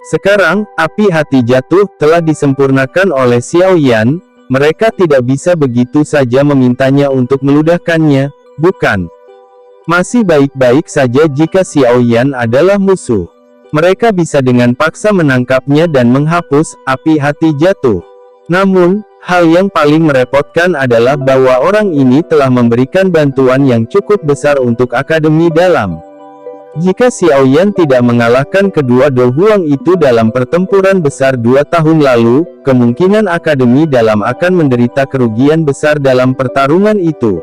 Sekarang, api hati jatuh telah disempurnakan oleh Xiao Yan. Mereka tidak bisa begitu saja memintanya untuk meludahkannya, bukan? Masih baik-baik saja jika Xiao Yan adalah musuh. Mereka bisa dengan paksa menangkapnya dan menghapus api hati jatuh. Namun, hal yang paling merepotkan adalah bahwa orang ini telah memberikan bantuan yang cukup besar untuk akademi dalam. Jika Xiao Yan tidak mengalahkan kedua Do Huang itu dalam pertempuran besar 2 tahun lalu, kemungkinan akademi dalam akan menderita kerugian besar dalam pertarungan itu.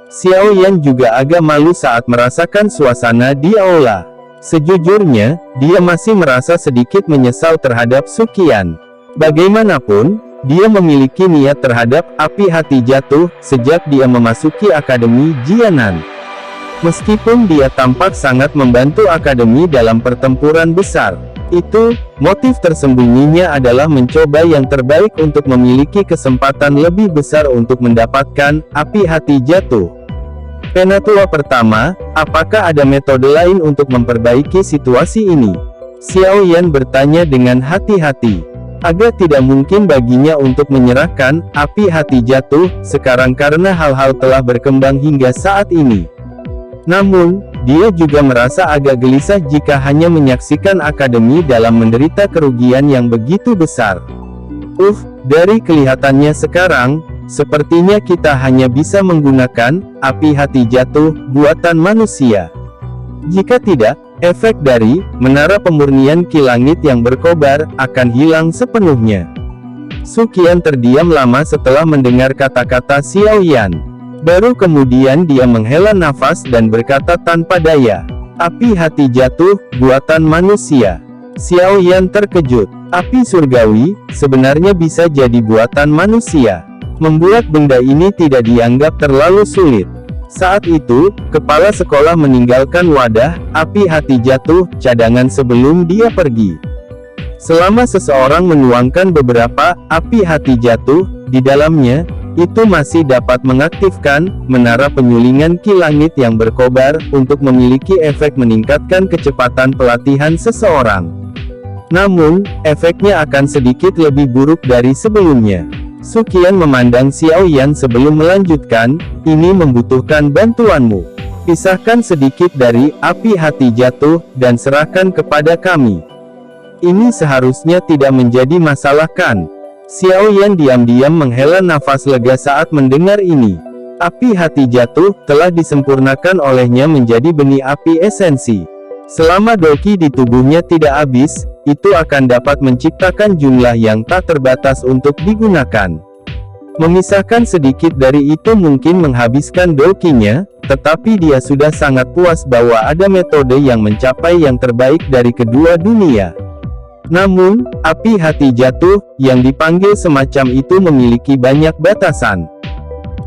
Xiao Yan juga agak malu saat merasakan suasana di aula. Sejujurnya, dia masih merasa sedikit menyesal terhadap Suqian. Bagaimanapun, dia memiliki niat terhadap api hati jatuh sejak dia memasuki Akademi Jianan. Meskipun dia tampak sangat membantu akademi dalam pertempuran besar, itu, motif tersembunyinya adalah mencoba yang terbaik untuk memiliki kesempatan lebih besar untuk mendapatkan api hati jatuh. Penatua pertama, apakah ada metode lain untuk memperbaiki situasi ini? Xiao Yan bertanya dengan hati-hati. Agak tidak mungkin baginya untuk menyerahkan api hati jatuh sekarang karena hal-hal telah berkembang hingga saat ini. Namun, dia juga merasa agak gelisah jika hanya menyaksikan akademi dalam menderita kerugian yang begitu besar. Dari kelihatannya sekarang, sepertinya kita hanya bisa menggunakan api hati jatuh buatan manusia. Jika tidak, efek dari menara pemurnian Ki Langit yang berkobar akan hilang sepenuhnya. Suqian terdiam lama setelah mendengar kata-kata Xiao Yan. Baru kemudian dia menghela nafas dan berkata tanpa daya, "Api hati jatuh, buatan manusia." Xiao Yan terkejut. Api surgawi, sebenarnya bisa jadi buatan manusia. Membuat benda ini tidak dianggap terlalu sulit. Saat itu, kepala sekolah meninggalkan wadah api hati jatuh cadangan sebelum dia pergi. Selama seseorang menuangkan beberapa api hati jatuh di dalamnya, itu masih dapat mengaktifkan menara penyulingan Ki Langit yang berkobar untuk memiliki efek meningkatkan kecepatan pelatihan seseorang. Namun, efeknya akan sedikit lebih buruk dari sebelumnya. Suqian memandang Xiao Yan sebelum melanjutkan, "Ini membutuhkan bantuanmu. Pisahkan sedikit dari api hati jatuh dan serahkan kepada kami. Ini seharusnya tidak menjadi masalah kan?" Xiao Yan diam-diam menghela nafas lega saat mendengar ini. Api hati jatuh telah disempurnakan olehnya menjadi benih api esensi. Selama doki di tubuhnya tidak habis, itu akan dapat menciptakan jumlah yang tak terbatas untuk digunakan. Memisahkan sedikit dari itu mungkin menghabiskan dokinya, tetapi dia sudah sangat puas bahwa ada metode yang mencapai yang terbaik dari kedua dunia. Namun, api hati jatuh, yang dipanggil semacam itu memiliki banyak batasan.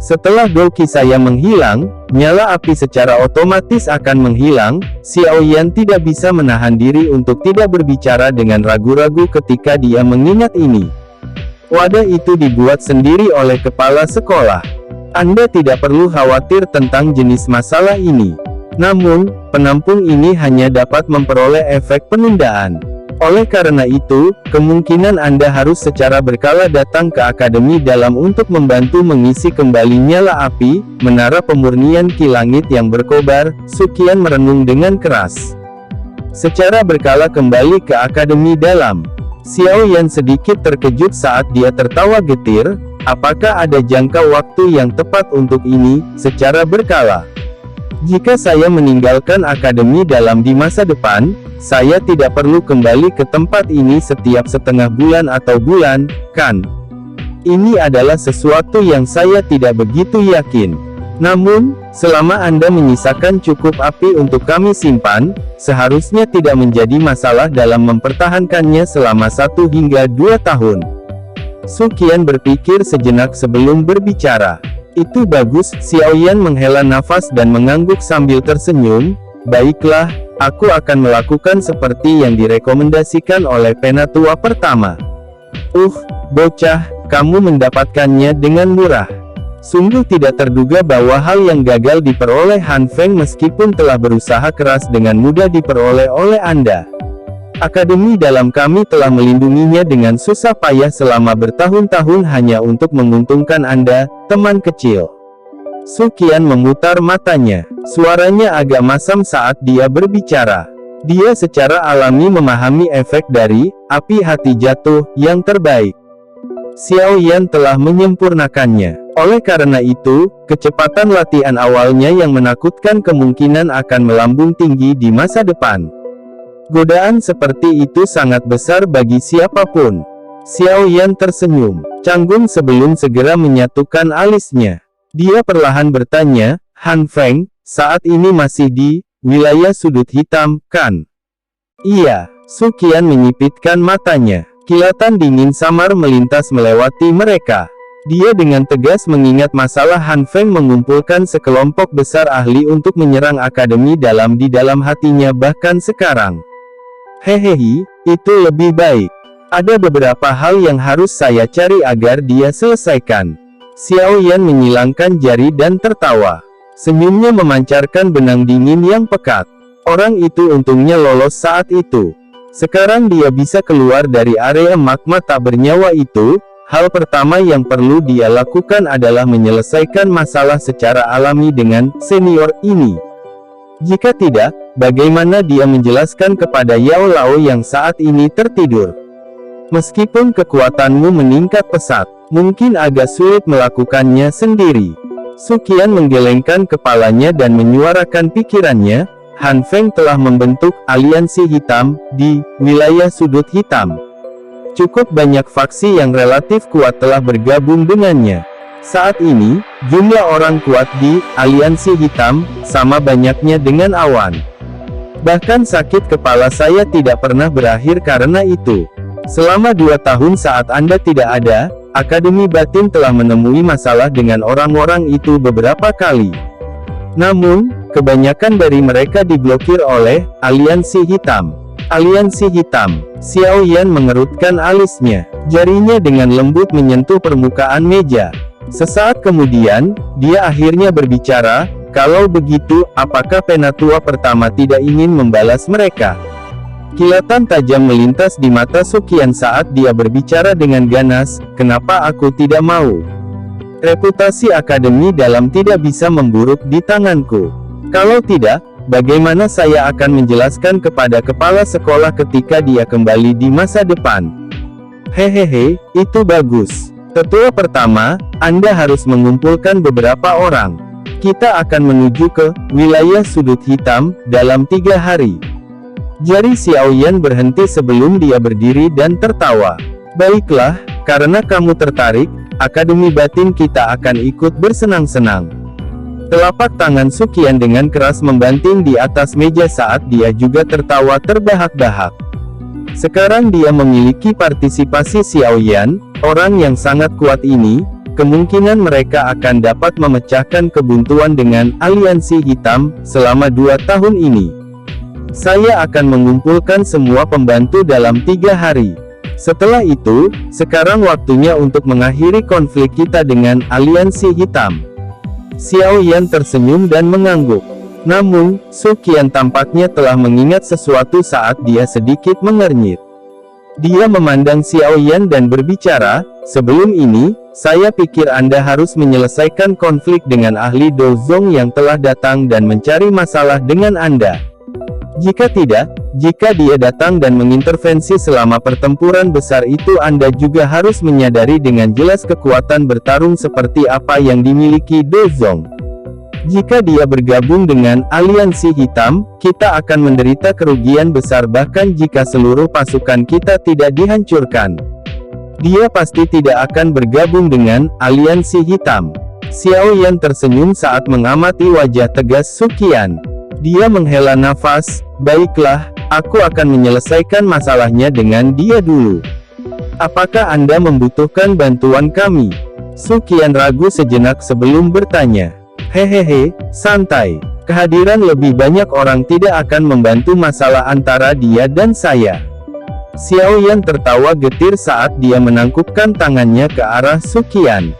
Setelah Gouqi saya menghilang, nyala api secara otomatis akan menghilang. Xiao Yan tidak bisa menahan diri untuk tidak berbicara dengan ragu-ragu ketika dia mengingat ini. Wadah itu dibuat sendiri oleh kepala sekolah. Anda tidak perlu khawatir tentang jenis masalah ini. Namun, penampung ini hanya dapat memperoleh efek penundaan. Oleh karena itu, kemungkinan Anda harus secara berkala datang ke Akademi Dalam untuk membantu mengisi kembali nyala api, menara pemurnian Ki Langit yang berkobar. Suqian merenung dengan keras. Secara berkala kembali ke Akademi Dalam. Xiao Yan sedikit terkejut saat dia tertawa getir. Apakah ada jangka waktu yang tepat untuk ini, secara berkala? Jika saya meninggalkan Akademi Dalam di masa depan, saya tidak perlu kembali ke tempat ini setiap setengah bulan atau bulan, kan? Ini adalah sesuatu yang saya tidak begitu yakin. Namun, selama Anda menyisakan cukup api untuk kami simpan, seharusnya tidak menjadi masalah dalam mempertahankannya selama 1 hingga 2 tahun. Suqian berpikir sejenak sebelum berbicara. Itu bagus. Xiao Yan menghela nafas dan mengangguk sambil tersenyum. Baiklah, aku akan melakukan seperti yang direkomendasikan oleh Penatua pertama. Bocah, kamu mendapatkannya dengan murah. Sungguh tidak terduga bahwa hal yang gagal diperoleh Han Feng meskipun telah berusaha keras dengan mudah diperoleh oleh Anda. Akademi Dalam kami telah melindunginya dengan susah payah selama bertahun-tahun hanya untuk menguntungkan Anda, teman kecil. Suqian memutar matanya. Suaranya agak masam saat dia berbicara. Dia secara alami memahami efek dari api hati jatuh yang terbaik. Xiao Yan telah menyempurnakannya. Oleh karena itu, kecepatan latihan awalnya yang menakutkan kemungkinan akan melambung tinggi di masa depan. Godaan seperti itu sangat besar bagi siapapun. Xiao Yan tersenyum, canggung sebelum segera menyatukan alisnya. Dia perlahan bertanya, Han Feng, saat ini masih di wilayah sudut hitam, kan? Iya. Suqian menyipitkan matanya. Kilatan dingin samar melintas melewati mereka. Dia dengan tegas mengingat masalah Han Feng mengumpulkan sekelompok besar ahli untuk menyerang Akademi Dalam di dalam hatinya bahkan sekarang. Hehehe, itu lebih baik. Ada beberapa hal yang harus saya cari agar dia selesaikan. Xiao Yan menyilangkan jari dan tertawa. Senyumnya memancarkan benang dingin yang pekat. Orang itu untungnya lolos saat itu. Sekarang dia bisa keluar dari area magma tak bernyawa itu. Hal pertama yang perlu dia lakukan adalah menyelesaikan masalah secara alami dengan senior ini. Jika tidak, bagaimana dia menjelaskan kepada Yao Lao yang saat ini tertidur? Meskipun kekuatanmu meningkat pesat, mungkin agak sulit melakukannya sendiri. Suqian menggelengkan kepalanya dan menyuarakan pikirannya. Han Feng telah membentuk aliansi hitam di wilayah sudut hitam. Cukup banyak faksi yang relatif kuat telah bergabung dengannya. Saat ini, jumlah orang kuat di aliansi hitam sama banyaknya dengan awan. Bahkan sakit kepala saya tidak pernah berakhir karena itu. Selama 2 tahun saat Anda tidak ada, Akademi Batin telah menemui masalah dengan orang-orang itu beberapa kali. Namun, kebanyakan dari mereka diblokir oleh aliansi hitam. Aliansi hitam. Xiao Yan mengerutkan alisnya. Jarinya dengan lembut menyentuh permukaan meja. Sesaat kemudian, dia akhirnya berbicara, kalau begitu, apakah Penatua pertama tidak ingin membalas mereka? Kilatan tajam melintas di mata Suqian saat dia berbicara dengan ganas, kenapa aku tidak mau? Reputasi Akademi Dalam tidak bisa memburuk di tanganku. Kalau tidak, bagaimana saya akan menjelaskan kepada kepala sekolah ketika dia kembali di masa depan? Hehehe, itu bagus. Tetua pertama, Anda harus mengumpulkan beberapa orang. Kita akan menuju ke wilayah sudut hitam dalam 3 hari. Jari Xiao Yan berhenti sebelum dia berdiri dan tertawa. Baiklah, karena kamu tertarik, Akademi Batin kita akan ikut bersenang-senang. Telapak tangan Suqian dengan keras membanting di atas meja saat dia juga tertawa terbahak-bahak. Sekarang dia memiliki partisipasi Xiao Yan, orang yang sangat kuat ini, kemungkinan mereka akan dapat memecahkan kebuntuan dengan aliansi hitam selama 2 tahun ini. Saya akan mengumpulkan semua pembantu dalam 3 hari. Setelah itu, sekarang waktunya untuk mengakhiri konflik kita dengan aliansi hitam. Xiao Yan tersenyum dan mengangguk. Namun, Su Qian tampaknya telah mengingat sesuatu saat dia sedikit mengernyit. Dia memandang Xiao Yan dan berbicara, "Sebelum ini, saya pikir Anda harus menyelesaikan konflik dengan ahli Dozong yang telah datang dan mencari masalah dengan Anda. Jika tidak, jika dia datang dan mengintervensi selama pertempuran besar itu, Anda juga harus menyadari dengan jelas kekuatan bertarung seperti apa yang dimiliki Dozong. Jika dia bergabung dengan aliansi hitam, kita akan menderita kerugian besar bahkan jika seluruh pasukan kita tidak dihancurkan. Dia pasti tidak akan bergabung dengan aliansi hitam." Xiao Yan tersenyum saat mengamati wajah tegas Su Qian. Dia menghela nafas, "Baiklah, aku akan menyelesaikan masalahnya dengan dia dulu. Apakah Anda membutuhkan bantuan kami?" Su Qian ragu sejenak sebelum bertanya. "Hehehe, santai. Kehadiran lebih banyak orang tidak akan membantu masalah antara dia dan saya." Xiao Yan tertawa getir saat dia menangkupkan tangannya ke arah Su Qian.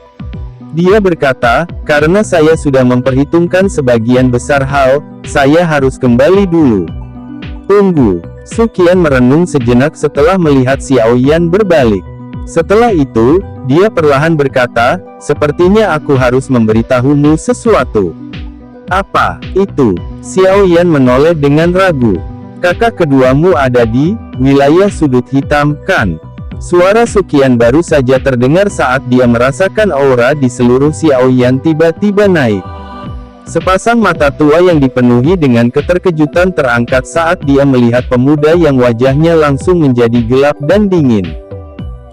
Dia berkata, "Karena saya sudah memperhitungkan sebagian besar hal, saya harus kembali dulu." "Tunggu." Su Qian merenung sejenak setelah melihat Xiao Yan berbalik. Setelah itu, dia perlahan berkata, "Sepertinya aku harus memberitahumu sesuatu." "Apa itu?" Xiao Yan menoleh dengan ragu. "Kakak keduamu ada di wilayah sudut hitam, kan?" Suara Su Qian baru saja terdengar saat dia merasakan aura di seluruh Xiao Yan tiba-tiba naik. Sepasang mata tua yang dipenuhi dengan keterkejutan terangkat saat dia melihat pemuda yang wajahnya langsung menjadi gelap dan dingin.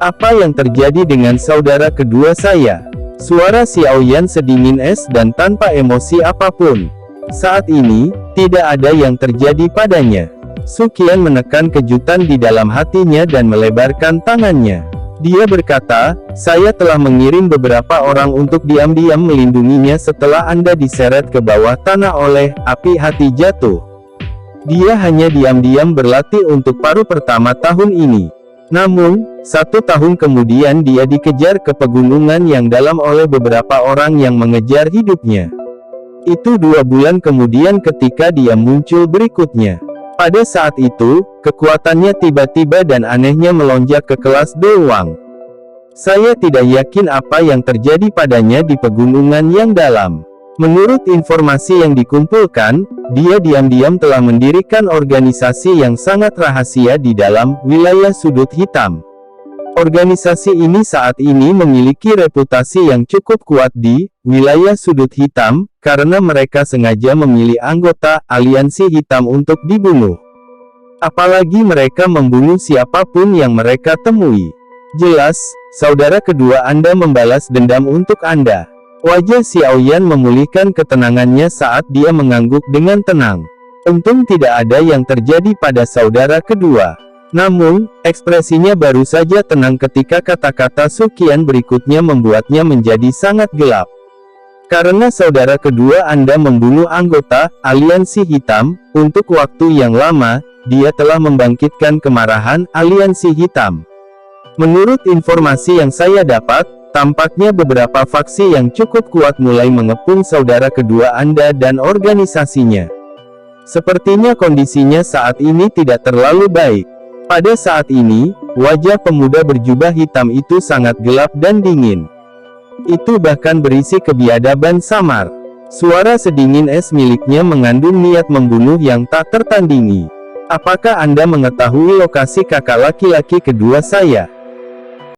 "Apa yang terjadi dengan saudara kedua saya?" Suara Xiao Yan sedingin es dan tanpa emosi apapun. Saat ini, tidak ada yang terjadi padanya. Su Qian menekan kejutan di dalam hatinya dan melebarkan tangannya. Dia berkata, "Saya telah mengirim beberapa orang untuk diam-diam melindunginya setelah Anda diseret ke bawah tanah oleh api hati jatuh. Dia hanya diam-diam berlatih untuk paruh pertama tahun ini. Namun, 1 tahun kemudian dia dikejar ke pegunungan yang dalam oleh beberapa orang yang mengejar hidupnya. Itu 2 bulan kemudian ketika dia muncul berikutnya. Pada saat itu, kekuatannya tiba-tiba dan anehnya melonjak ke kelas Dewang. Saya tidak yakin apa yang terjadi padanya di pegunungan yang dalam. Menurut informasi yang dikumpulkan, dia diam-diam telah mendirikan organisasi yang sangat rahasia di dalam wilayah sudut hitam. Organisasi ini saat ini memiliki reputasi yang cukup kuat di wilayah sudut hitam, karena mereka sengaja memilih anggota aliansi hitam untuk dibunuh. Apalagi mereka membunuh siapapun yang mereka temui. Jelas, saudara kedua Anda membalas dendam untuk Anda." Wajah Xiao Yan memulihkan ketenangannya saat dia mengangguk dengan tenang. Untung tidak ada yang terjadi pada saudara kedua. Namun, ekspresinya baru saja tenang ketika kata-kata Su Qian berikutnya membuatnya menjadi sangat gelap. "Karena saudara kedua Anda membunuh anggota aliansi hitam, untuk waktu yang lama, dia telah membangkitkan kemarahan aliansi hitam. Menurut informasi yang saya dapat, tampaknya beberapa faksi yang cukup kuat mulai mengepung saudara kedua Anda dan organisasinya. Sepertinya kondisinya saat ini tidak terlalu baik." Pada saat ini, wajah pemuda berjubah hitam itu sangat gelap dan dingin. Itu bahkan berisi kebiadaban samar. Suara sedingin es miliknya mengandung niat membunuh yang tak tertandingi. "Apakah Anda mengetahui lokasi kakak laki-laki kedua saya?"